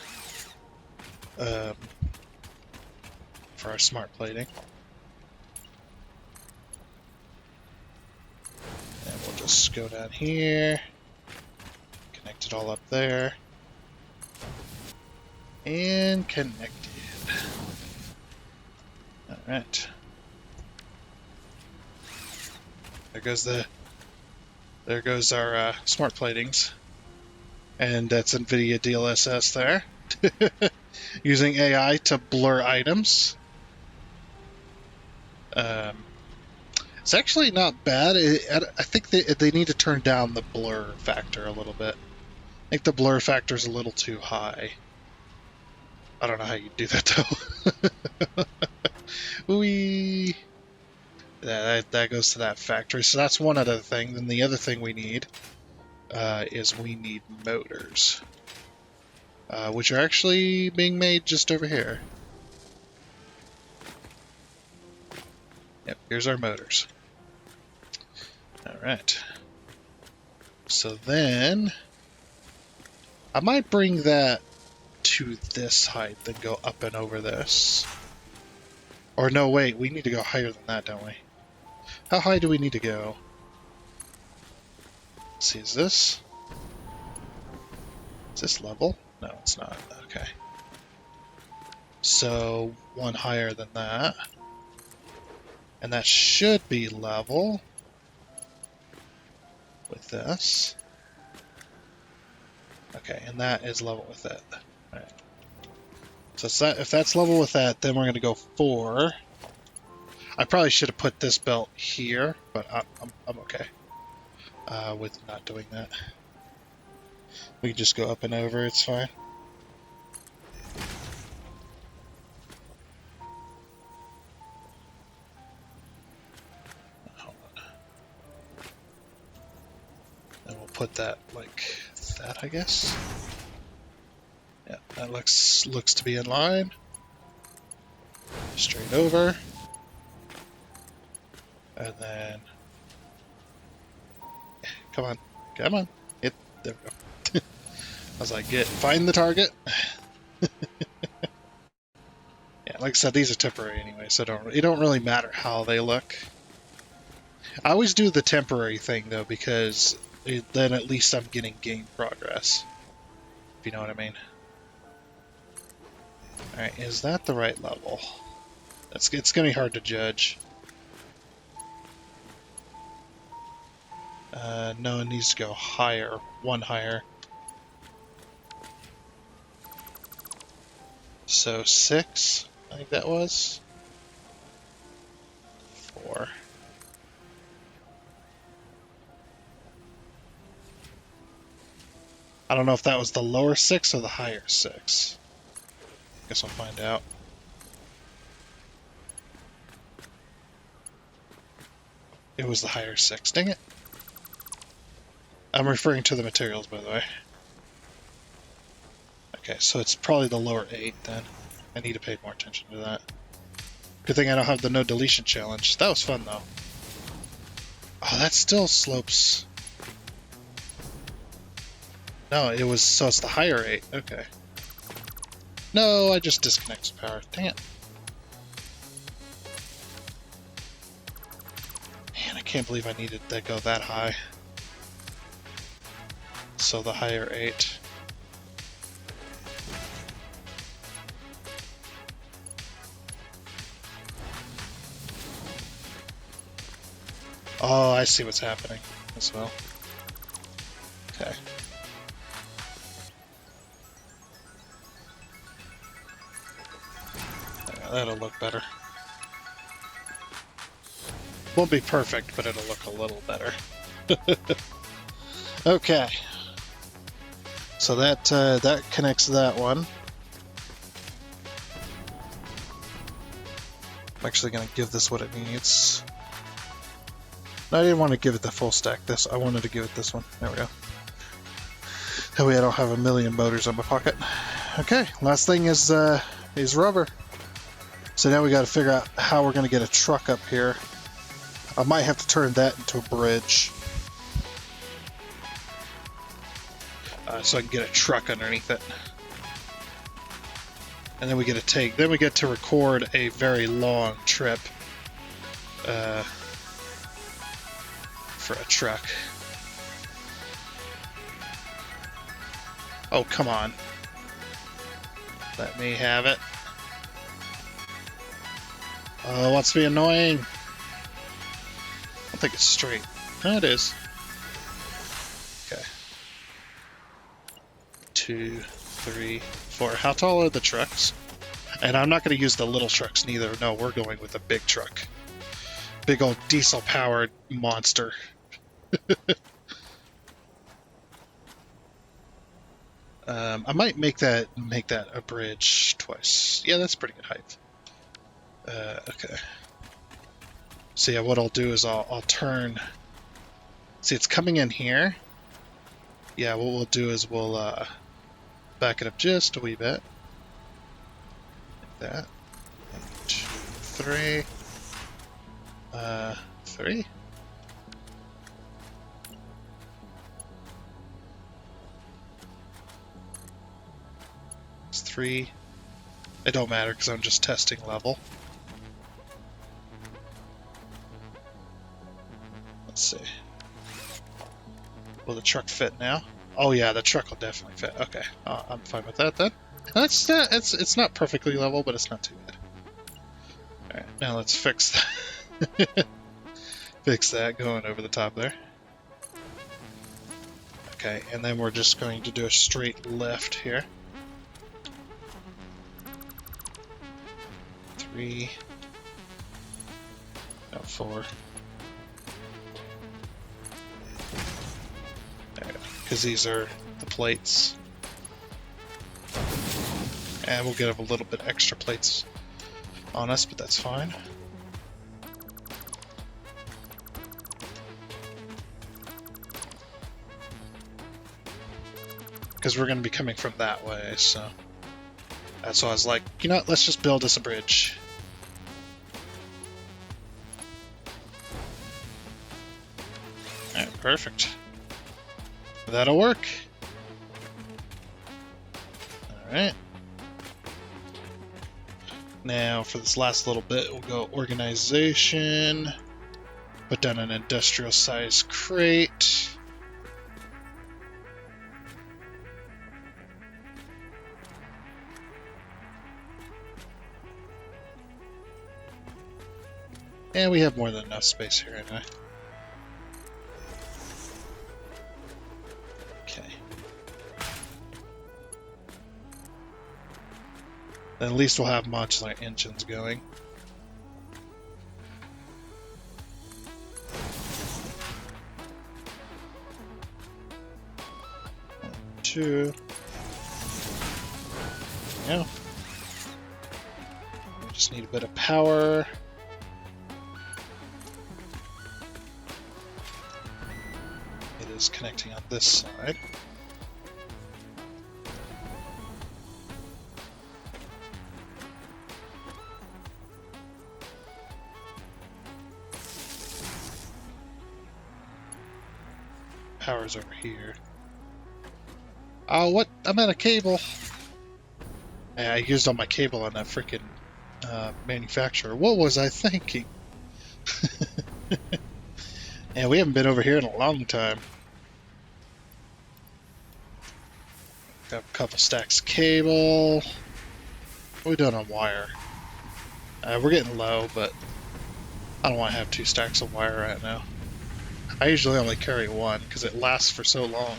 smart plating. And we'll just go down here, connect it all up there, and connected. All right. There goes our smart platings. And that's NVIDIA DLSS there. Using AI to blur items. It's actually not bad. I think they need to turn down the blur factor a little bit. I think the blur factor is a little too high. I don't know how you do that though. Wee. Yeah, that goes to that factory. So that's one other thing. Then the other thing we need is we need motors, which are actually being made just over here. Yep, here's our motors. Alright. So then I might bring that to this height, then go up and over this. Or no, wait, we need to go higher than that, don't we? How high do we need to go? Let's see, is this level? No, it's not. Okay. So one higher than that. And that should be level with this. Okay, and that is level with it. Alright. So if that's level with that, then we're going to go 4. I probably should have put this belt here, but I'm okay with not doing that. We can just go up and over, it's fine. Hold on. And we'll put that like that, I guess. Yeah, that looks to be in line. Straight over. And then come on. There we go. I was like, find the target. Yeah, like I said, these are temporary anyway, so it don't really matter how they look. I always do the temporary thing though, because then at least I'm getting game progress. If you know what I mean. Alright, is that the right level? It's gonna be hard to judge. No, it needs to go higher. One higher. So 6, I think that was. 4. I don't know if that was the lower 6 or the higher 6. Guess I'll find out. It was the higher 6. Dang it. I'm referring to the materials, by the way. Okay, so it's probably the lower 8 then. I need to pay more attention to that. Good thing I don't have the no deletion challenge. That was fun though. Oh, that still slopes. No, so it's the higher 8. Okay. No, I just disconnected power. Dang it. Man, I can't believe I needed to go that high. So the higher 8. Oh, I see what's happening as well. Okay. Yeah, that'll look better. Won't be perfect, but it'll look a little better. Okay. So that connects that one. I'm actually going to give this what it needs. No, I didn't want to give it the full stack. I wanted to give it this one. There we go. That way I don't have a million motors on my pocket. Okay, last thing is rubber. So now we got to figure out how we're going to get a truck up here. I might have to turn that into a bridge. So I can get a truck underneath it. And then we get to record a very long trip for a truck. Oh, come on. Let me have it. Oh, wants to be annoying. think it's straight. No, it is. Okay. 2, 3, 4. How tall are the trucks? And I'm not going to use the little trucks neither. No, we're going with a big truck. Big old diesel-powered monster. I might make that a bridge twice. Yeah, that's pretty good height. Okay. So yeah, what I'll do is I'll turn. See, it's coming in here. Yeah, what we'll do is we'll back it up just a wee bit. Like that. 1, 2, 3. 3. It's 3. It don't matter because I'm just testing level. Let's see. Will the truck fit now? Oh yeah, the truck will definitely fit. Okay, I'm fine with that then. That's it's not perfectly level, but it's not too bad. All right, now let's fix that. Fix that going over the top there. Okay, and then we're just going to do a straight left here. 3. No, 4. Because these are the plates. And we'll get a little bit extra plates on us, but that's fine. Because we're going to be coming from that way, so that's why I was like, you know what, let's just build us a bridge. Alright, perfect. That'll work. Alright. Now, for this last little bit, we'll go organization. Put down an industrial size crate. And we have more than enough space here anyway. Okay. Then at least we'll have modular engines going. One, 2. Yeah. We just need a bit of power. Connecting on this side. Power's over here. Oh, what? I'm out of cable. Yeah, I used all my cable on that freaking manufacturer. What was I thinking? Yeah, we haven't been over here in a long time. Got a couple stacks of cable. What are we doing on wire? We're getting low, but I don't want to have 2 stacks of wire right now. I usually only carry 1 because it lasts for so long.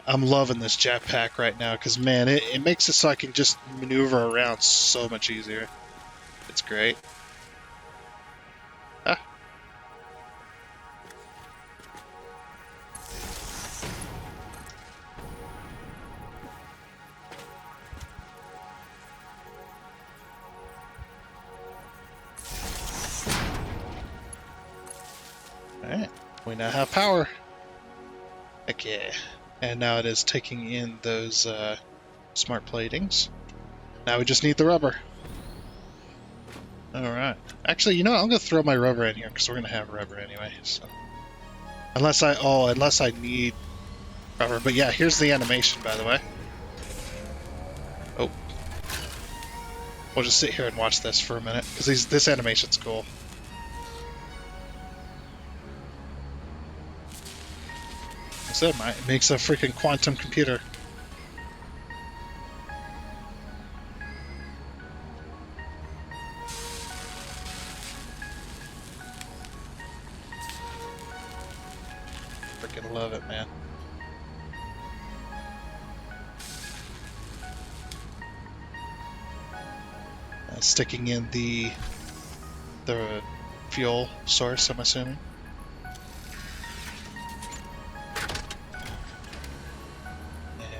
I'm loving this jetpack right now because, man, it makes it so I can just maneuver around so much easier. It's great. Ah. Alright, we now have power. Heck yeah. And now it is taking in those smart platings. Now we just need the rubber. Alright. Actually, you know what? I'm going to throw my rubber in here because we're going to have rubber anyway. So. Unless I need rubber. But yeah, here's the animation, by the way. Oh. We'll just sit here and watch this for a minute because this animation's cool. It makes a freaking quantum computer. Sticking in the fuel source, I'm assuming.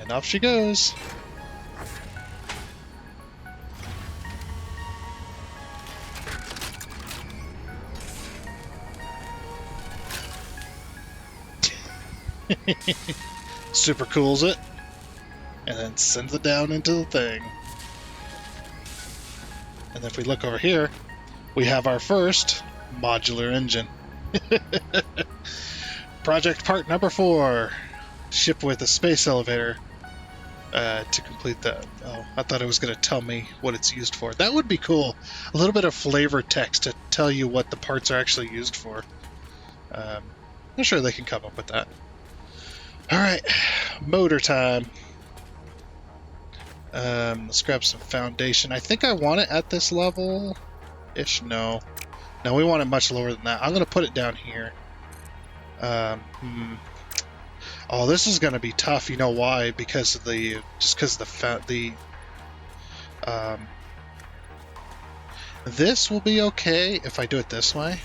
And off she goes. Super cools it. And then sends it down into the thing. And if we look over here, we have our first modular engine. Project part number 4. Ship with a space elevator to complete that. Oh, I thought it was going to tell me what it's used for. That would be cool. A little bit of flavor text to tell you what the parts are actually used for. I'm sure they can come up with that. Alright, motor time. Let's grab some foundation. I think I want it at this level-ish. No, we want it much lower than that. I'm going to put it down here. Oh, this is going to be tough. You know why? Because of the this will be okay if I do it this way.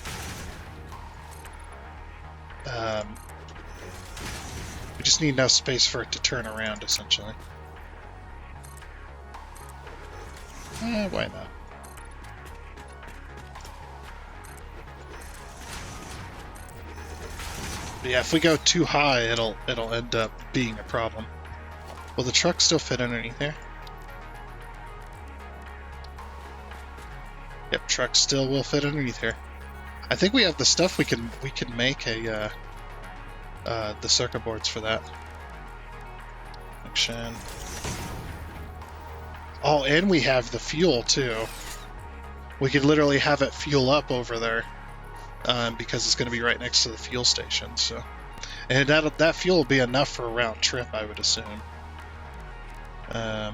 We just need enough space for it to turn around, essentially. Why not? But yeah, if we go too high, it'll end up being a problem. Will the truck still fit underneath there? Yep, truck still will fit underneath here. I think we have the stuff we can make the circuit boards for that. Action. Oh, and we have the fuel too. We could literally have it fuel up over there. Because it's going to be right next to the fuel station, so, and that fuel will be enough for a round trip, I would assume. Yeah,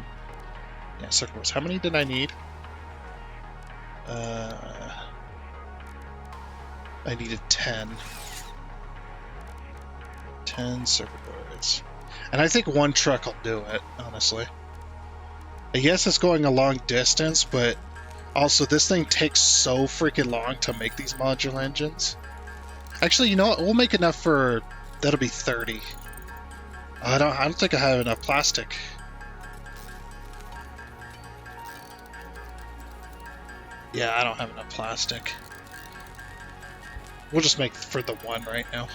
circuit boards. How many did I need? I needed 10. 10 circuit boards, and I think one truck will do it. Honestly, I guess it's going a long distance, but. Also, this thing takes so freaking long to make these modular engines. Actually, you know what? We'll make enough for... That'll be 30. I don't think I have enough plastic. Yeah, I don't have enough plastic. We'll just make for the one right now.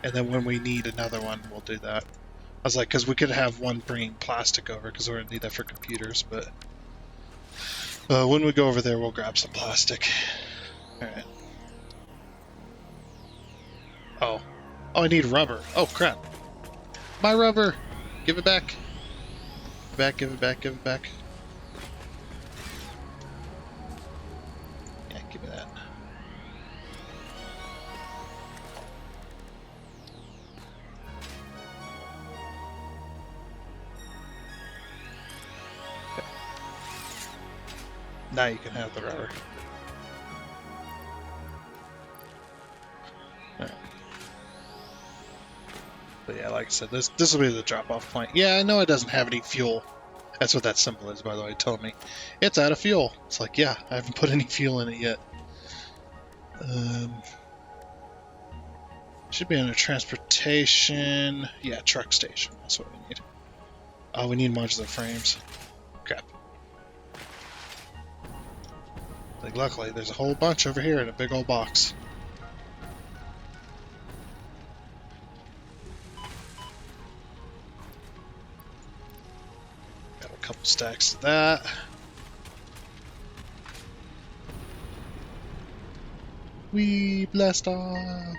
And then when we need another one, we'll do that. I was like, because we could have one bringing plastic over, because we're going to need that for computers, but... when we go over there, we'll grab some plastic. Alright. Oh, I need rubber. Oh, crap. My rubber! Give it back. Give it back. Yeah, give me that. Now you can have the rubber. Alright. But yeah, like I said, this will be the drop-off point. Yeah, I know it doesn't have any fuel. That's what that symbol is, by the way. It told me it's out of fuel. It's like, yeah, I haven't put any fuel in it yet. Should be under transportation. Yeah, truck station. That's what we need. Oh, we need modular frames. Crap. Like, luckily, there's a whole bunch over here in a big old box. Got a couple stacks of that. We blast off.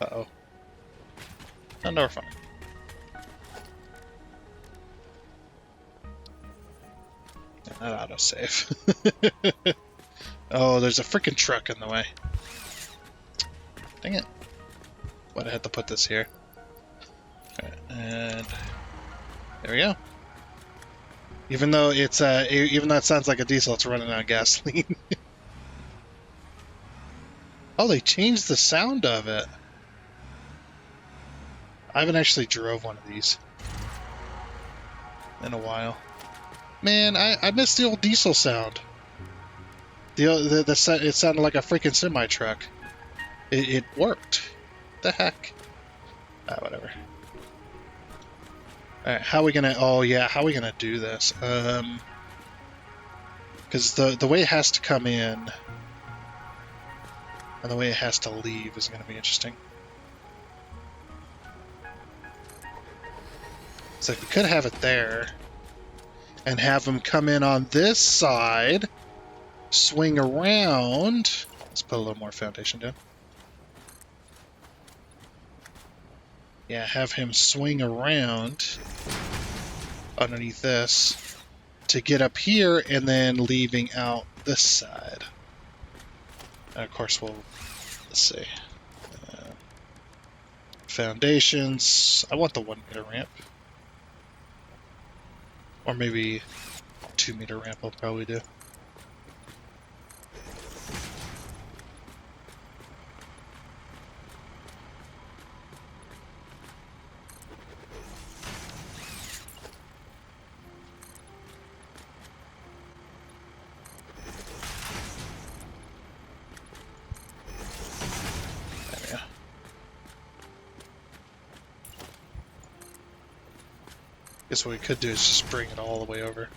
Uh-oh. Oh, no, we're fine. Not autosave. Oh, there's a freaking truck in the way. Dang it. Why'd I have to put this here? Okay, and there we go. Even though it's even though it sounds like a diesel, it's running on gasoline. Oh, they changed the sound of it. I haven't actually drove one of these in a while. Man, I missed the old diesel sound. It sounded like a freaking semi truck. It worked. The heck? Whatever. All right, how are we gonna? Oh yeah, how are we gonna do this? Because the way it has to come in and the way it has to leave is gonna be interesting. It's like we could have it there and have them come in on this side, swing around. Let's put a little more foundation down. Yeah, have him swing around underneath this to get up here and then leaving out this side. And of course let's see. Foundations. I want the 1 meter ramp. Or maybe 2 meter ramp I'll probably do. Guess what we could do is just bring it all the way over.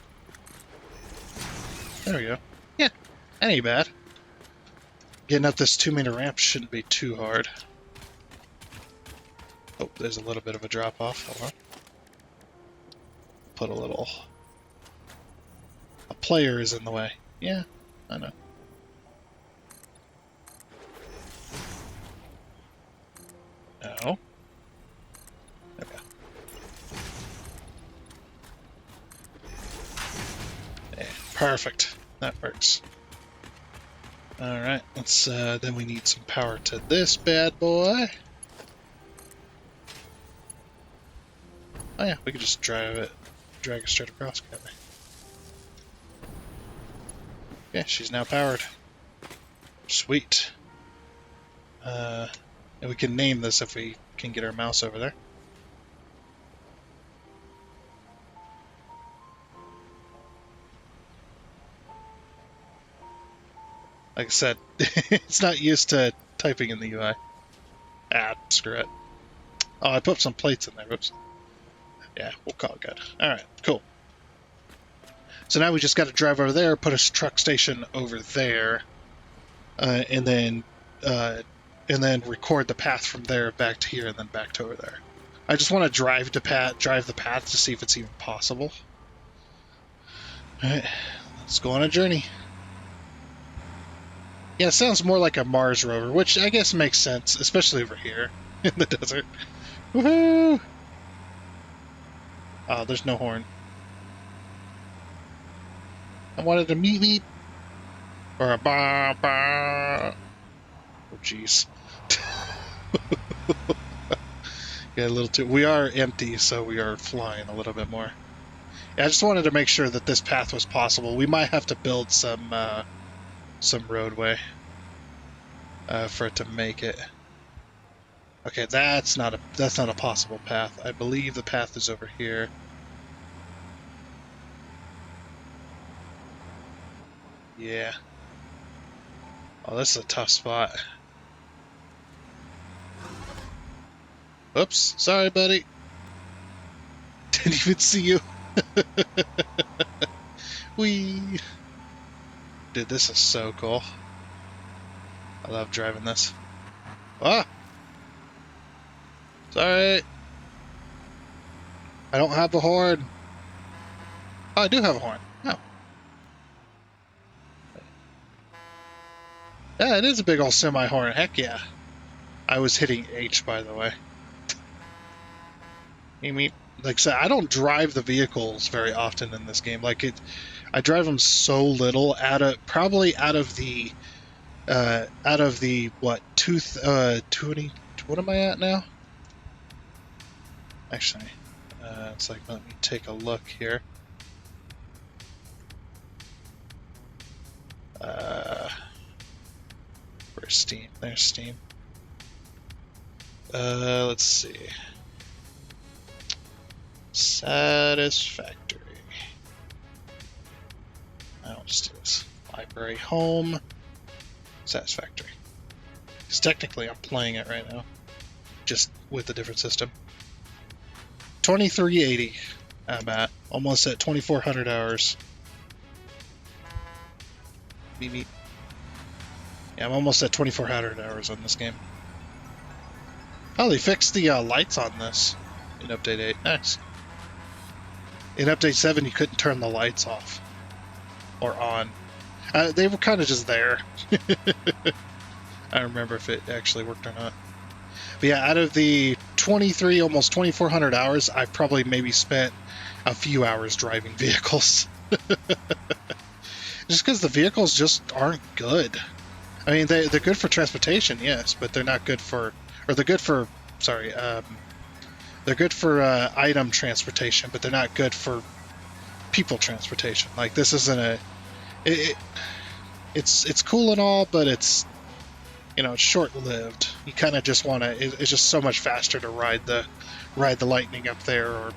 There we go. Yeah, that ain't bad. Getting up this 2 meter ramp shouldn't be too hard. Oh, there's a little bit of a drop off. Hold on. Put a player is in the way. Yeah, I know. No. There we go. Yeah, perfect. That works. Alright, let's then we need some power to this bad boy. Oh yeah, we could just drag it straight across, can't we? Yeah, she's now powered. Sweet. And we can name this if we can get our mouse over there. Like I said, it's not used to typing in the UI. Screw it. Oh, I put some plates in there. Oops. Yeah, we'll call it good. Alright, cool. So now we just got to drive over there, put a truck station over there, and then record the path from there back to here and then back to over there. I just want to drive the path to see if it's even possible. Alright, let's go on a journey. Yeah, it sounds more like a Mars rover, which I guess makes sense, especially over here in the desert. Woohoo! Oh, there's no horn. I wanted a meep meep. Or a ba ba. Oh, jeez. Yeah, a little too. We are empty, so we are flying a little bit more. Yeah, I just wanted to make sure that this path was possible. We might have to build some roadway for it to make it. Okay, that's not a possible path. I believe the path is over here. Yeah. Oh, this is a tough spot. Oops, sorry, buddy. Didn't even see you. Whee! Dude, this is so cool. I love driving this. Ah! Sorry. I don't have a horn. Oh, I do have a horn. Oh. Yeah, it is a big old semi-horn. Heck yeah. I was hitting H, by the way. You mean, like I said, I don't drive the vehicles very often in this game. I drive them so little probably out of the what 20? What am I at now? Actually, it's like, let me take a look here. Where's Steam? There's Steam. Let's see. Satisfactory. I'll just do this. Library, home, Satisfactory. Because technically I'm playing it right now, just with a different system. 2380. I'm at almost at 2400 hours. Beep, beep. Yeah, I'm almost at 2400 hours on this game. Oh, they fixed the lights on this in Update 8. Nice. In Update 7, you couldn't turn the lights off or on. They were kind of just there. I don't remember if it actually worked or not. But yeah, out of the 23, almost 2400 hours, I've probably maybe spent a few hours driving vehicles. Just because the vehicles just aren't good. I mean, they're good for transportation, yes, but they're not good for... Or they're good for... Sorry, they're good for item transportation, but they're not good for people transportation. Like, this isn't a... It's cool and all, but it's... You know, it's short-lived. You kind of just want to... It's just so much faster to ride the lightning up there, or,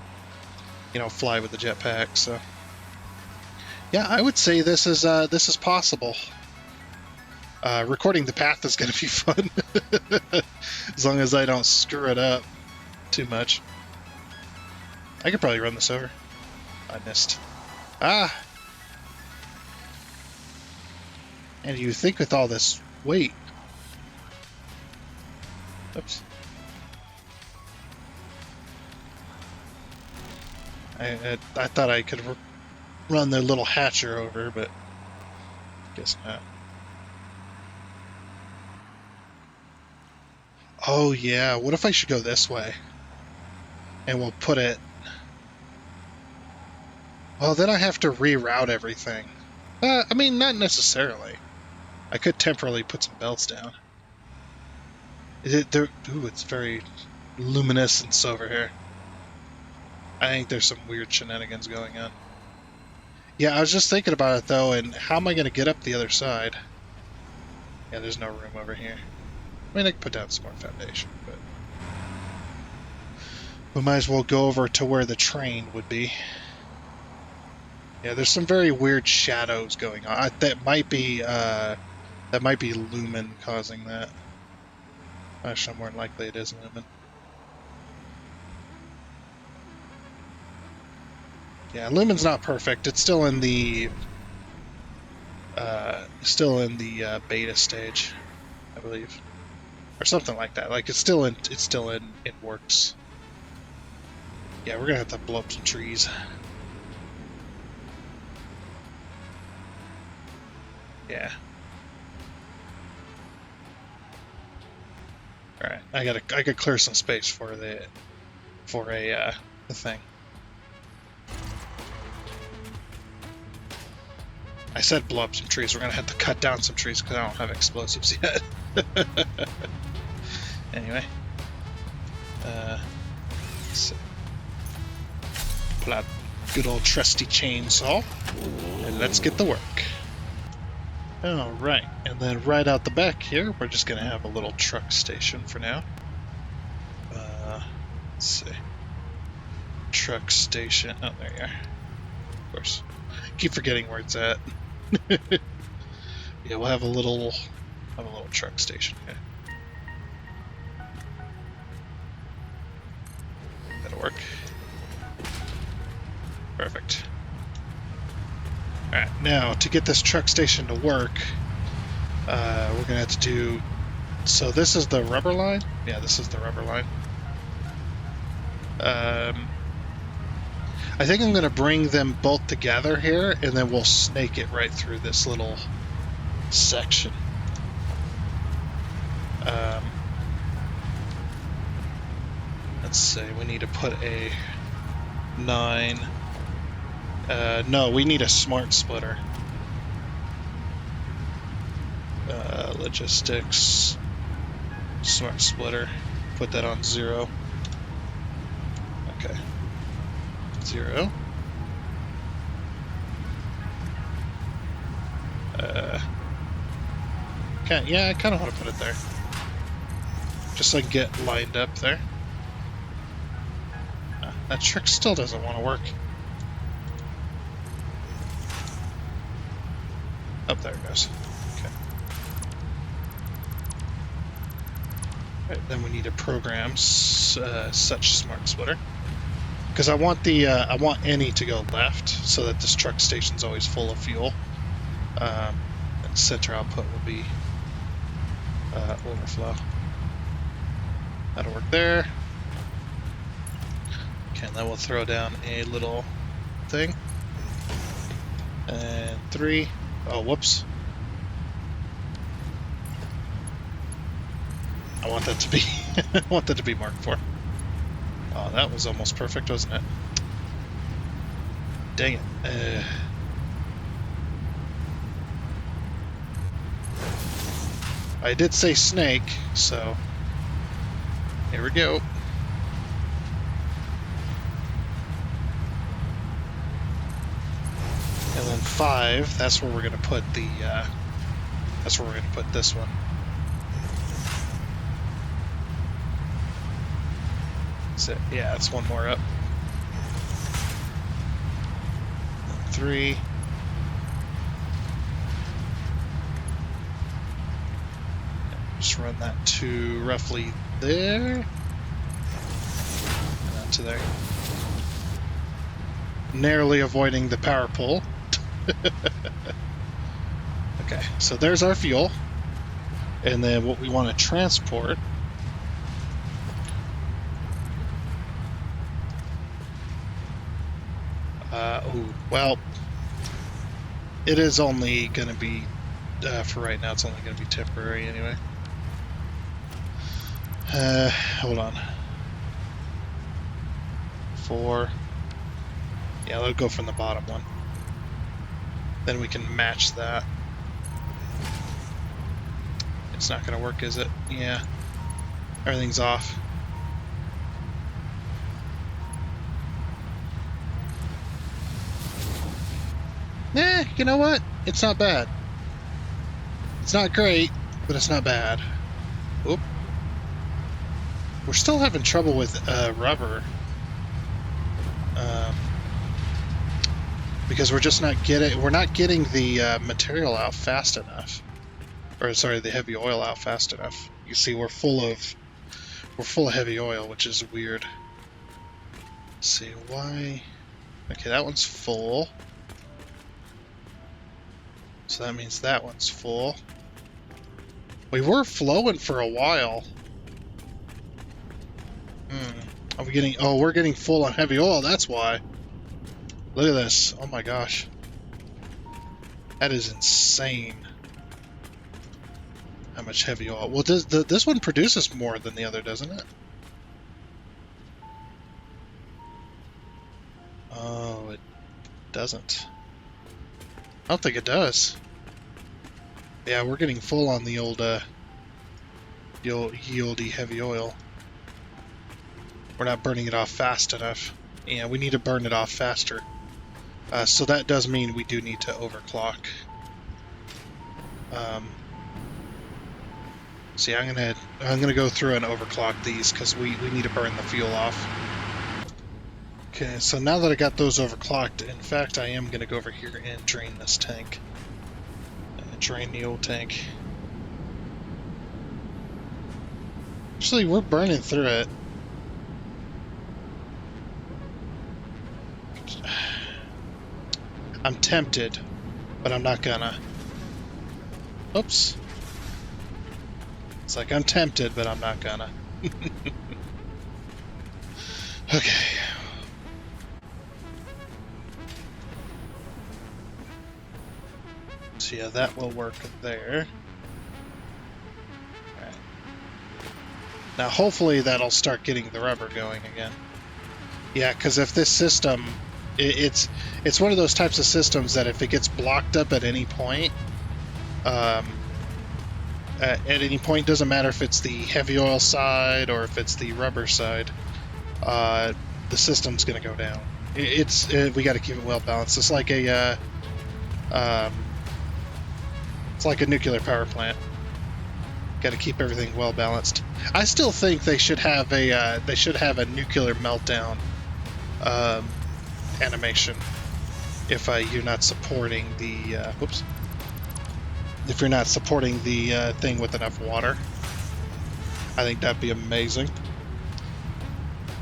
you know, fly with the jetpack, so... Yeah, I would say this is possible. Recording the path is going to be fun. As long as I don't screw it up too much. I could probably run this over. I missed. Ah! And you think with all this weight... Oops. I thought I could run the little hatcher over, but guess not. Oh yeah, what if I should go this way? And we'll put it... Well, then I have to reroute everything. I mean, not necessarily. I could temporarily put some belts down. Ooh, it's very luminescence over here. I think there's some weird shenanigans going on. Yeah, I was just thinking about it, though, and how am I going to get up the other side? Yeah, there's no room over here. I mean, I could put down some more foundation, but... We might as well go over to where the train would be. Yeah, there's some very weird shadows going on. That might be Lumen causing that. Actually, more than likely it is Lumen. Yeah, Lumen's not perfect. It's still in the beta stage, I believe, or something like that. Like it's still in works. Yeah, we're gonna have to blow up some trees. Yeah. All right, I could clear some space for the thing. I said blow up some trees. We're gonna have to cut down some trees because I don't have explosives yet. Anyway, let's see. Pull out good old trusty chainsaw, and let's get to work. All right, and then right out the back here, we're just gonna have a little truck station for now. Let's see. Truck station. Oh, there you are. Of course. Keep forgetting where it's at. Yeah, we'll have a little truck station here. That'll work. Perfect. Alright, now to get this truck station to work, we're gonna have to do... So this is the rubber line? Yeah, this is the rubber line. I think I'm going to bring them both together here, and then we'll snake it right through this little section. Let's see, we need to put a 9. No, we need a smart splitter. Logistics, smart splitter, put that on 0. Okay. 0. Yeah, I kind of want to put it there. Just so I can get lined up there. That trick still doesn't want to work. Oh, there it goes. Okay. Right, then we need to program such smart splitter. Because I want I want any to go left so that this truck station's always full of fuel. And center output will be overflow. That'll work there. Okay, and then we'll throw down a little thing. And 3. Oh, whoops. I want that to be I want that to be marked 4. Oh, that was almost perfect, wasn't it? Dang it. I did say snake, so here we go. And then 5, that's where we're gonna put the that's where we're gonna put this one. So yeah, it's one more up. 3. Just run that to roughly there. And that to there. Narrowly avoiding the power pole. Okay, so there's our fuel. And then what we want to transport. Well, it is only going to be, for right now, it's only going to be temporary anyway. Hold on. 4. Yeah, let's go from the bottom one. Then we can match that. It's not going to work, is it? Yeah. Everything's off. You know what? It's not bad. It's not great, but it's not bad. Oop. We're still having trouble with rubber. Because we're just not getting the material out fast enough. Or sorry, the heavy oil out fast enough. You see, we're full of heavy oil, which is weird. Let's see why. Okay, that one's full. So that means that one's full. We were flowing for a while. Are we getting? Oh, we're getting full on heavy oil. That's why. Look at this. Oh my gosh. That is insane. How much heavy oil? Well, this one produces more than the other, doesn't it? Oh, it doesn't. I don't think it does. Yeah, we're getting full on the old yieldy heavy oil. We're not burning it off fast enough. Yeah, we need to burn it off faster. So that does mean we do need to overclock. See, I'm gonna go through and overclock these because we need to burn the fuel off. Okay, so now that I got those overclocked, in fact, I am gonna go over here and drain this tank. Drain the old tank. Actually, we're burning through it. I'm tempted, but I'm not gonna. Oops. It's like I'm tempted, but I'm not gonna. Okay. So yeah, that will work there. All right. Now hopefully that'll start getting the rubber going again. Yeah, because if this system, it's one of those types of systems that if it gets blocked up at any point, doesn't matter if it's the heavy oil side or if it's the rubber side, the system's gonna go down. We got to keep it well balanced. It's like a nuclear power plant. Got to keep everything well balanced. I still think they should have a nuclear meltdown animation if you're not supporting the if you're not supporting the thing with enough water. I think that'd be amazing.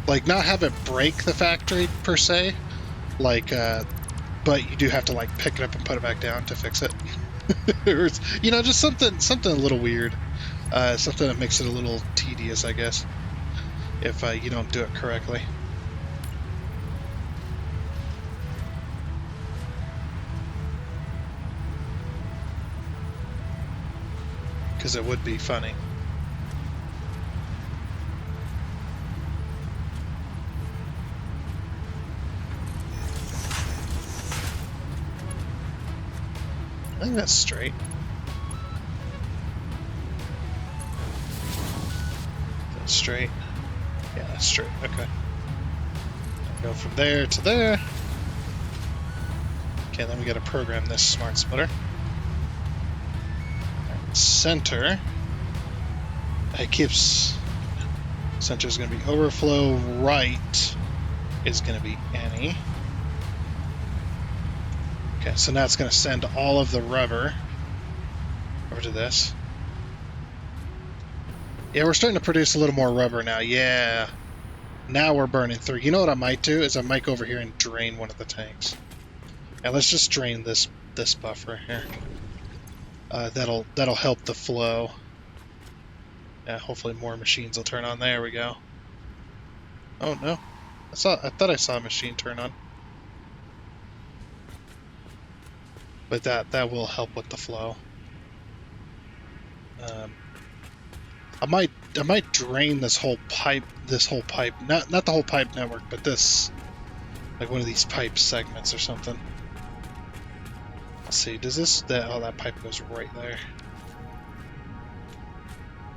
Like, not have it break the factory per se, like, but you do have to like pick it up and put it back down to fix it. Or, you know, just something a little weird, something that makes it a little tedious, I guess, if you don't do it correctly. Because it would be funny. I think that's straight. That's straight. Yeah, that's straight. Okay. Go from there to there. Okay, then we gotta program this smart splitter. Center. It keeps. Center is gonna be overflow. Right is gonna be any. Okay, so now it's going to send all of the rubber over to this. Yeah, we're starting to produce a little more rubber now. Yeah. Now we're burning through. You know what I might do is I might go over here and drain one of the tanks. Now let's just drain this buffer here. That'll help the flow. Yeah, hopefully more machines will turn on. There we go. Oh no. I thought I saw a machine turn on. But that will help with the flow. I might drain this whole pipe. Not the whole pipe network, but this, like one of these pipe segments or something. Let's see. Does this? That pipe goes right there.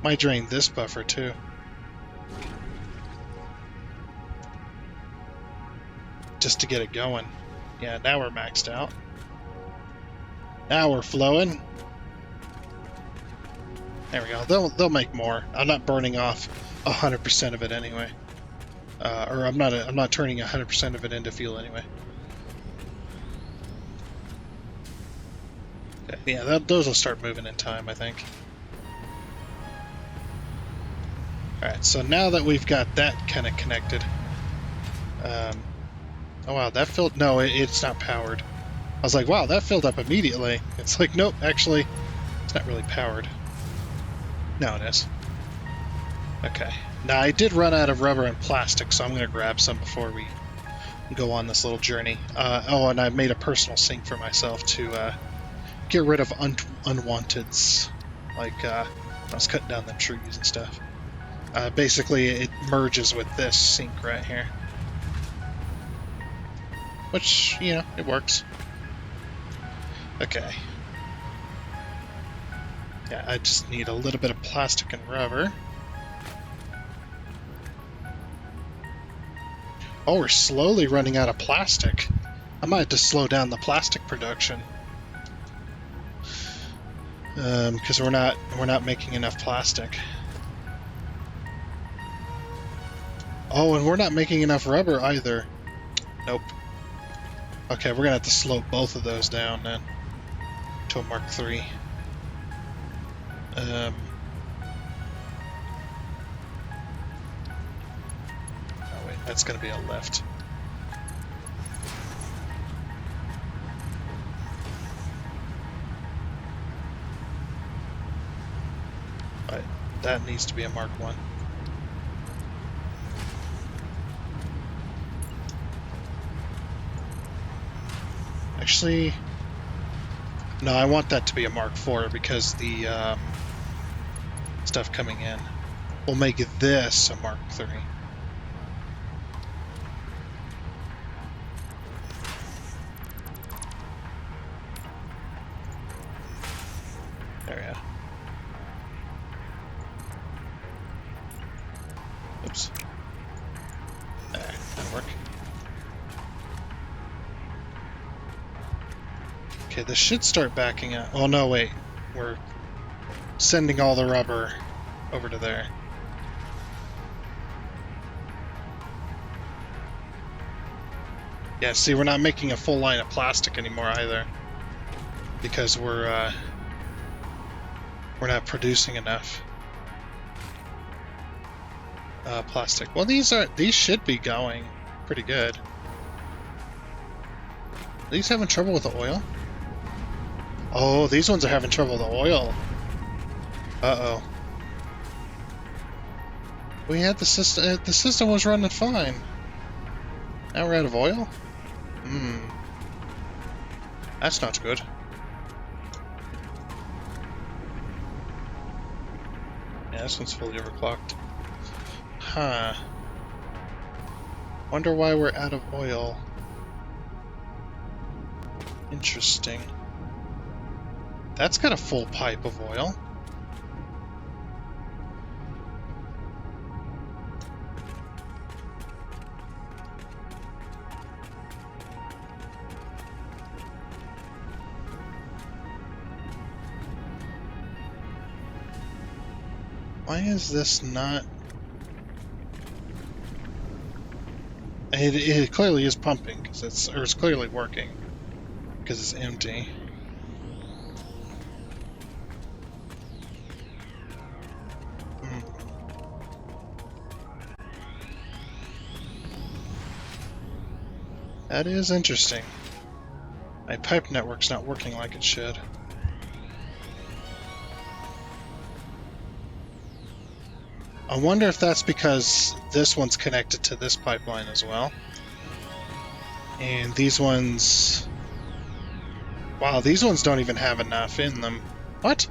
Might drain this buffer too. Just to get it going. Yeah. Now we're maxed out. Now we're flowing. There we go. They'll make more. I'm not burning off 100% of it anyway, or I'm not turning 100% of it into fuel anyway. Okay, yeah, those will start moving in time, I think. All right. So now that we've got that kind of connected, oh wow, that filled. No, it's not powered. I was like, wow, that filled up immediately. It's like, nope, actually, it's not really powered. No, it is. Okay. Now, I did run out of rubber and plastic, so I'm going to grab some before we go on this little journey. Oh, and I made a personal sink for myself to get rid of unwanteds. Like, I was cutting down them trees and stuff. Basically, it merges with this sink right here. Which, you know, it works. Okay. Yeah, I just need a little bit of plastic and rubber. Oh, we're slowly running out of plastic. I might have to slow down the plastic production. Because we're not making enough plastic. Oh, and we're not making enough rubber either. Nope. Okay, we're gonna have to slow both of those down then. To a Mark III. Oh wait, that's gonna be a left. Right, that needs to be a Mark I. Actually, no, I want that to be a Mark IV because the stuff coming in will make this a Mark III. There we go. Oops. There, that'll work. Okay, this should start backing up. Oh no, wait. We're sending all the rubber over to there. Yeah, see, we're not making a full line of plastic anymore either. Because we're We're not producing enough plastic. Well, these should be going pretty good. Are these having trouble with the oil? Oh, these ones are having trouble with the oil. Uh-oh. We had the system. The system was running fine. Now we're out of oil? Hmm. That's not good. Yeah, this one's fully overclocked. Huh. Wonder why we're out of oil. Interesting. That's got a full pipe of oil. Why is this not... It clearly is pumping, because it's clearly working, because it's empty. That is interesting. My pipe network's not working like it should. I wonder if that's because this one's connected to this pipeline as well. And these ones... Wow, these ones don't even have enough in them. What?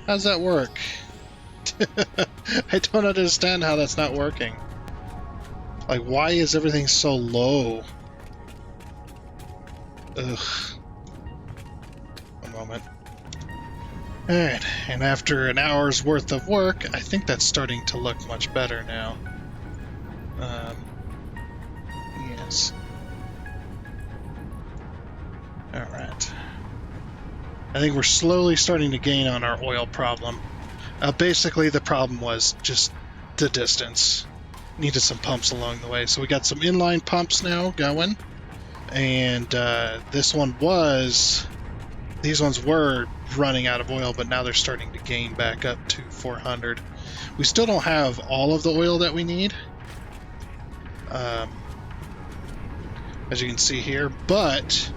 How's that work? I don't understand how that's not working. Like, why is everything so low? Ugh. One moment. Alright, and after an hour's worth of work, I think that's starting to look much better now. Yes. Alright. I think we're slowly starting to gain on our oil problem. Basically, the problem was just the distance. Needed some pumps along the way. So we got some inline pumps now going. And this one was... These ones were running out of oil, but now they're starting to gain back up to 400. We still don't have all of the oil that we need, as you can see here, but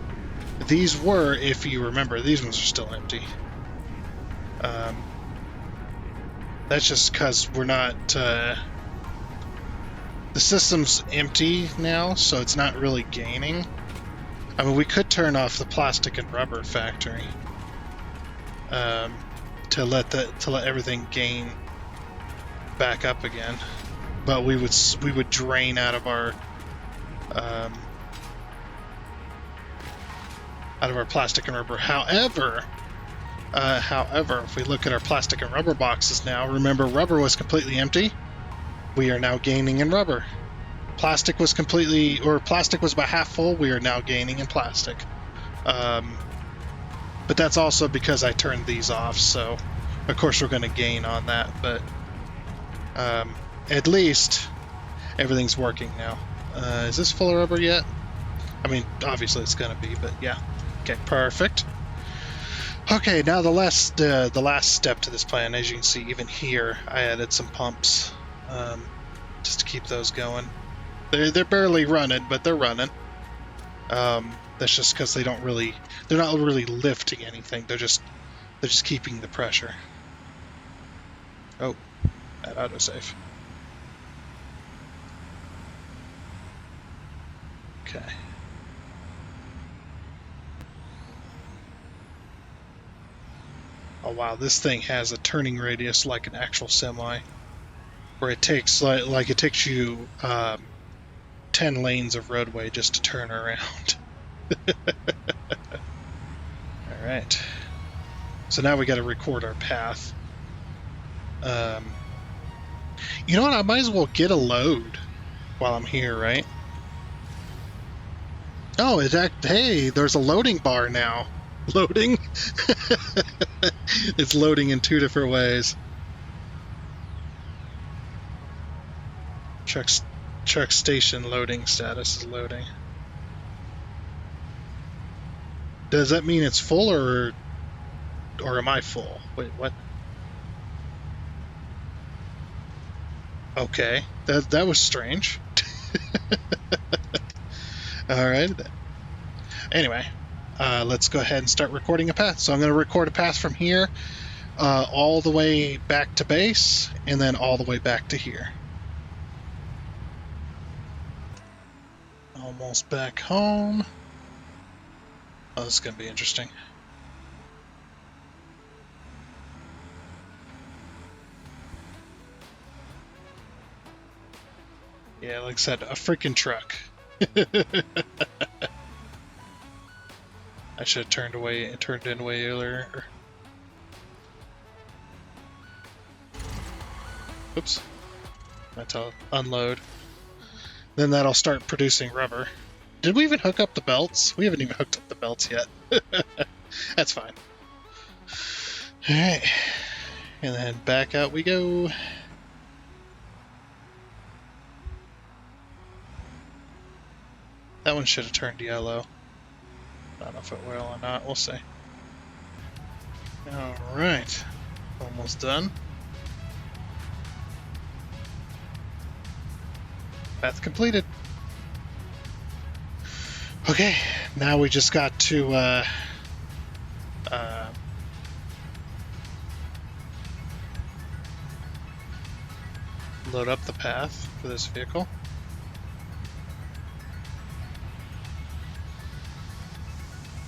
these were, if you remember, these ones are still empty. That's just because we're not... the system's empty now, so it's not really gaining. I mean, we could turn off the plastic and rubber factory to let everything gain back up again, but we would drain out of our plastic and rubber. However, if we look at our plastic and rubber boxes now, remember rubber was completely empty. We are now gaining in rubber. Plastic was about half full. We are now gaining in plastic. But that's also because I turned these off, so of course we're going to gain on that, but at least everything's working now. Is this full of rubber yet? I mean, obviously it's going to be, but yeah. Okay, perfect. Okay, now the last step to this plan, as you can see, even here, I added some pumps just to keep those going. They're barely running, but they're running. That's just because they're not really lifting anything. They're just keeping the pressure. Oh, that autosave. Okay. Oh wow, this thing has a turning radius like an actual semi, where it takes like it takes you 10 lanes of roadway just to turn around. Alright. So now we got to record our path. You know what? I might as well get a load while I'm here, right? Oh, hey, there's a loading bar now. Loading? It's loading in 2 different ways. Truck station loading status is loading. Does that mean it's full or Or am I full? Wait, what? Okay, that was strange. All right. Anyway, let's go ahead and start recording a path. So I'm going to record a path from here all the way back to base, and then all the way back to here. Almost back home. Oh, this is going to be interesting. Yeah, like I said, a freaking truck. I should have turned in way earlier. Oops. That's how unload. Then that'll start producing rubber. Did we even hook up the belts? We haven't even hooked up the belts yet. That's fine. Alright. And then back out we go. That one should have turned yellow. I don't know if it will or not. We'll see. Alright. Almost done. Path completed. Okay, now we just got to load up the path for this vehicle.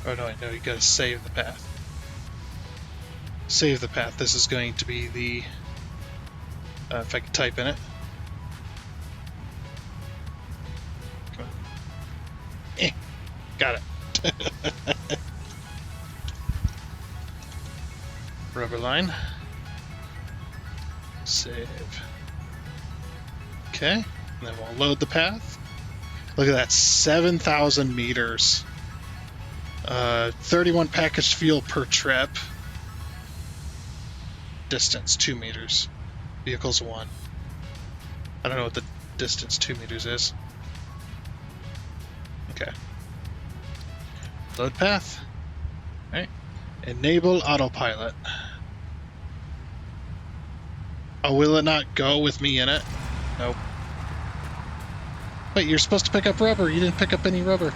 Oh no, you gotta save the path. Save the path. This is going to be the if I can type in it. Come on. Got it. Rubber line. Save. Okay, and then we'll load the path. Look at that, 7,000 meters. 31 packaged fuel per trip. Distance 2 meters. Vehicles 1. I don't know what the distance 2 meters is. Okay. Load path. Alright. Enable autopilot. Oh, will it not go with me in it? Nope. Wait, you're supposed to pick up rubber. You didn't pick up any rubber.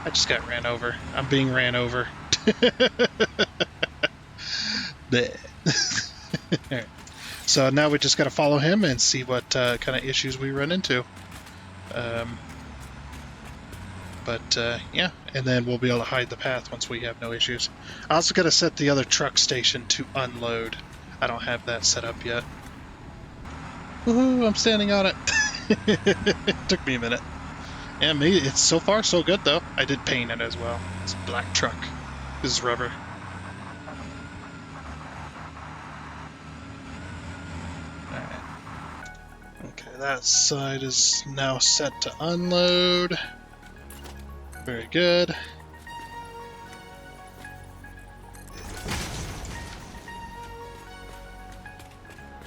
I just got ran over. I'm being ran over. Alright. So now we just got to follow him and see what kind of issues we run into. Yeah, and then we'll be able to hide the path once we have no issues. I also got to set the other truck station to unload. I don't have that set up yet. Woohoo, I'm standing on it. It took me a minute. Yeah, maybe it's so far so good though. I did paint it as well. It's a black truck. This is rubber. Alright. Okay, that side is now set to unload. Very good.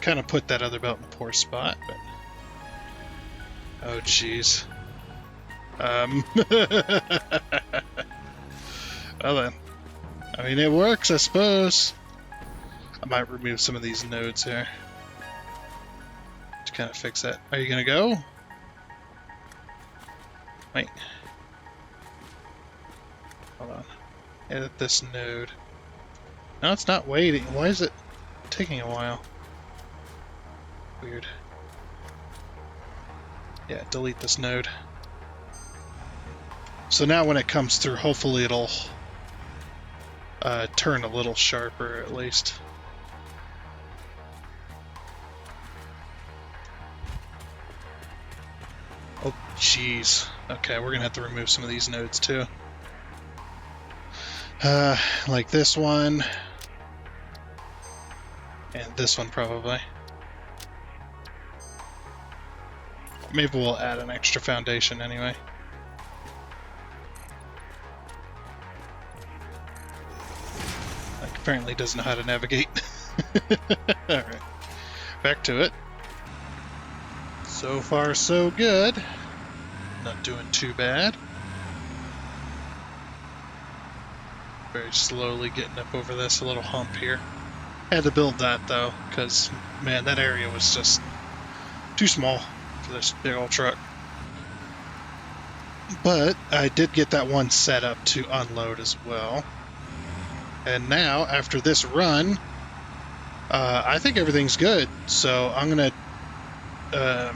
Kind of put that other belt in a poor spot, but oh jeez. Well then, I mean it works, I suppose. I might remove some of these nodes here to kind of fix that. Are you gonna go? Wait. Hold on. Edit this node. No, it's not waiting. Why is it taking a while? Weird. Yeah, delete this node. So now when it comes through, hopefully it'll turn a little sharper at least. Oh, jeez. Okay, we're gonna have to remove some of these nodes too. Like this one. And this one probably. Maybe we'll add an extra foundation anyway. Like apparently doesn't know how to navigate. Alright. Back to it. So far so good. Not doing too bad. very slowly getting up over this little hump here. Had to build that though, because man, that area was just too small for this big old truck. But I did get that one set up to unload as well. And now, after this run, I think everything's good. So I'm going to,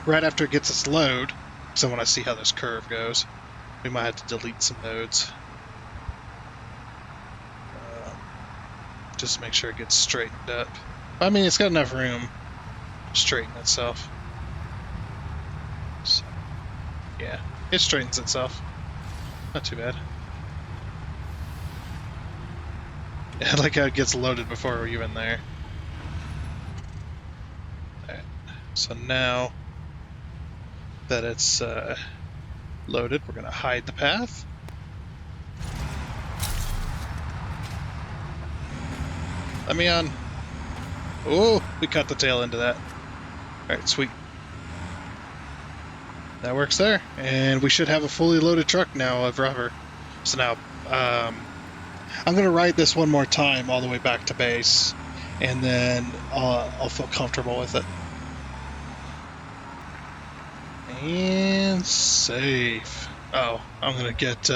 right after it gets its load, because I want to see how this curve goes, we might have to delete some nodes. Just to make sure it gets straightened up. I mean, it's got enough room to straighten itself. So, yeah, it straightens itself. Not too bad. I like how it gets loaded before we're even there. Alright, so now that it's loaded, we're going to hide the path. Let me on. Oh, we cut the tail into that. Alright, sweet. That works there. And we should have a fully loaded truck now of rubber. So now, I'm going to ride this one more time all the way back to base. And then I'll feel comfortable with it. And safe. Oh, I'm going to get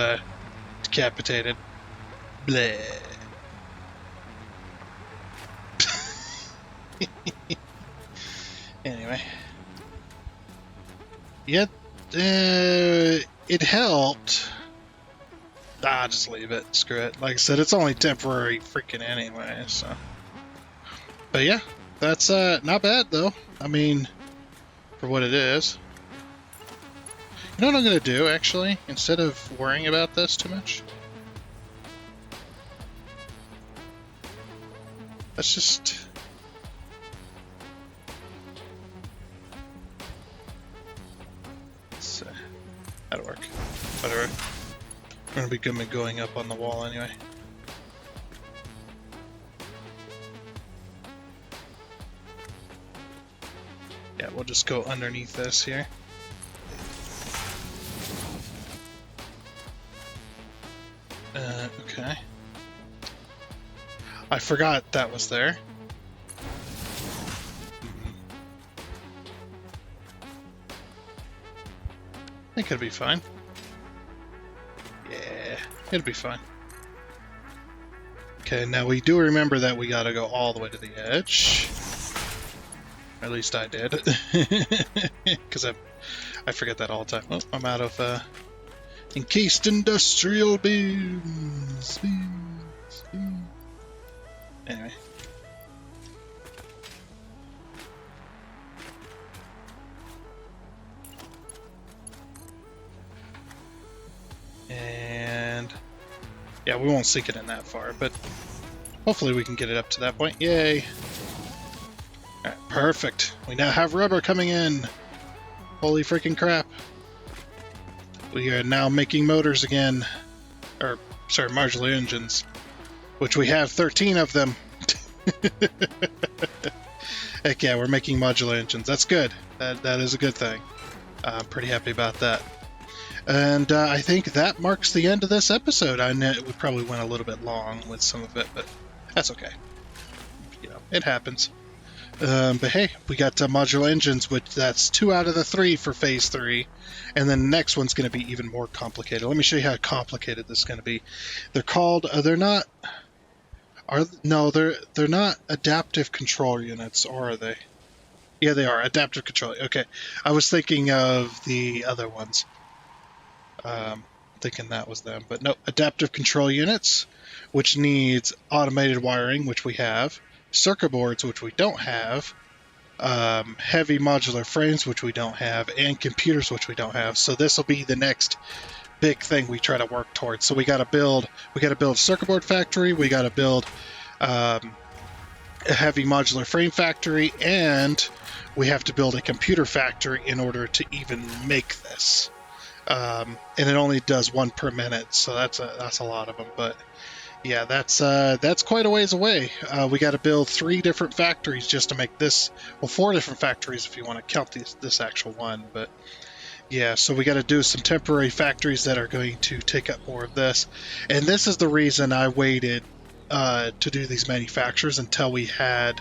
decapitated. Bleh. Anyway. Yeah, it helped. Just leave it. Screw it. Like I said, it's only temporary freaking anyway, so. But yeah, that's not bad though. I mean, for what it is. You know what I'm going to do, actually? Instead of worrying about this too much? Let's just... That'll work. Whatever. We're going to be going up on the wall anyway. Yeah, we'll just go underneath this here. Okay. I forgot that was there. I think it'll be fine. Yeah, it'll be fine. Okay, now we do remember that we gotta go all the way to the edge. Or at least I did. Because I forget that all the time. Oh, I'm out of encased industrial beams. Anyway. And yeah, we won't sink it in that far, but hopefully we can get it up to that point. Yay! Alright, perfect. We now have rubber coming in. Holy freaking crap. We are now making motors again. Or, sorry, modular engines. Which we have 13 of them. Heck yeah, we're making modular engines. That's good. That is a good thing. I'm pretty happy about that. And I think that marks the end of this episode. I know we probably went a little bit long with some of it, but that's okay. You know, it happens. But hey, we got modular engines, which that's 2 out of the 3 for phase 3. And then the next one's going to be even more complicated. Let me show you how complicated this is going to be. They're called, they're not adaptive control units, or are they? Yeah, they are. Adaptive control. Okay. I was thinking of the other ones. Thinking that was them. But no, adaptive control units, which needs automated wiring, which we have. Circuit boards, which we don't have. Heavy modular frames, which we don't have. And computers, which we don't have. So this will be the next big thing we try to work towards. So we got to build circuit board factory. We got to build a heavy modular frame factory, and we have to build a computer factory in order to even make this. And it only does 1 per minute, so that's a lot of them. But yeah, that's quite a ways away. We got to build 3 different factories just to make this. Well, 4 different factories if you want to count this actual one. But Yeah, so we got to do some temporary factories that are going to take up more of this. And this is the reason I waited to do these manufacturers until we had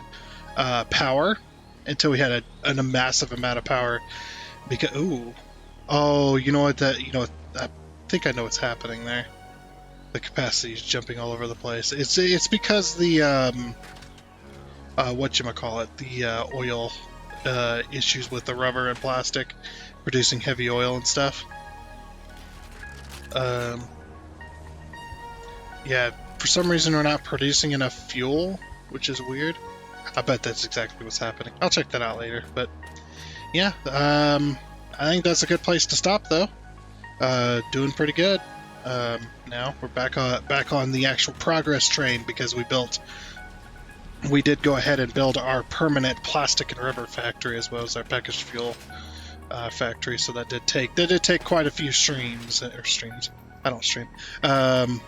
power, until we had a massive amount of power. Because you know what? I think I know what's happening there. The capacity is jumping all over the place. It's because the whatchamacallit, the oil issues with the rubber and plastic producing heavy oil and stuff. Yeah, for some reason we're not producing enough fuel, which is weird. I bet that's exactly what's happening. I'll check that out later. But yeah, I think that's a good place to stop, though. Doing pretty good. Now we're back on the actual progress train because we did go ahead and build our permanent plastic and rubber factory as well as our packaged fuel factory. So that did take quite a few streams. I don't stream. Quite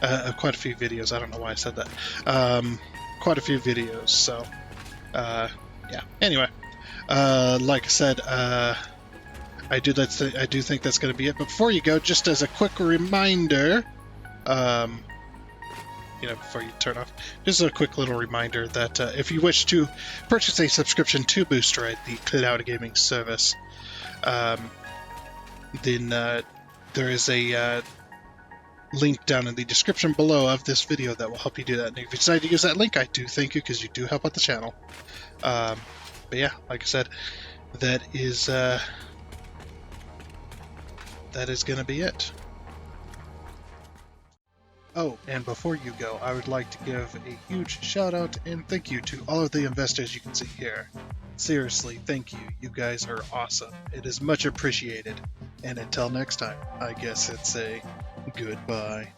a few videos. I don't know why I said that. Quite a few videos. So yeah. Anyway, like I said, I do think that's going to be it. But before you go, just as a quick reminder, before you turn off, just a quick little reminder that if you wish to purchase a subscription to Boosteroid, the cloud gaming service, then there is a link down in the description below of this video that will help you do that. And if you decide to use that link, I do thank you because you do help out the channel. But yeah, like I said, that is going to be it. Oh, and before you go, I would like to give a huge shout out and thank you to all of the investors you can see here. Seriously, thank you. You guys are awesome. It is much appreciated. And until next time, I guess it's a goodbye.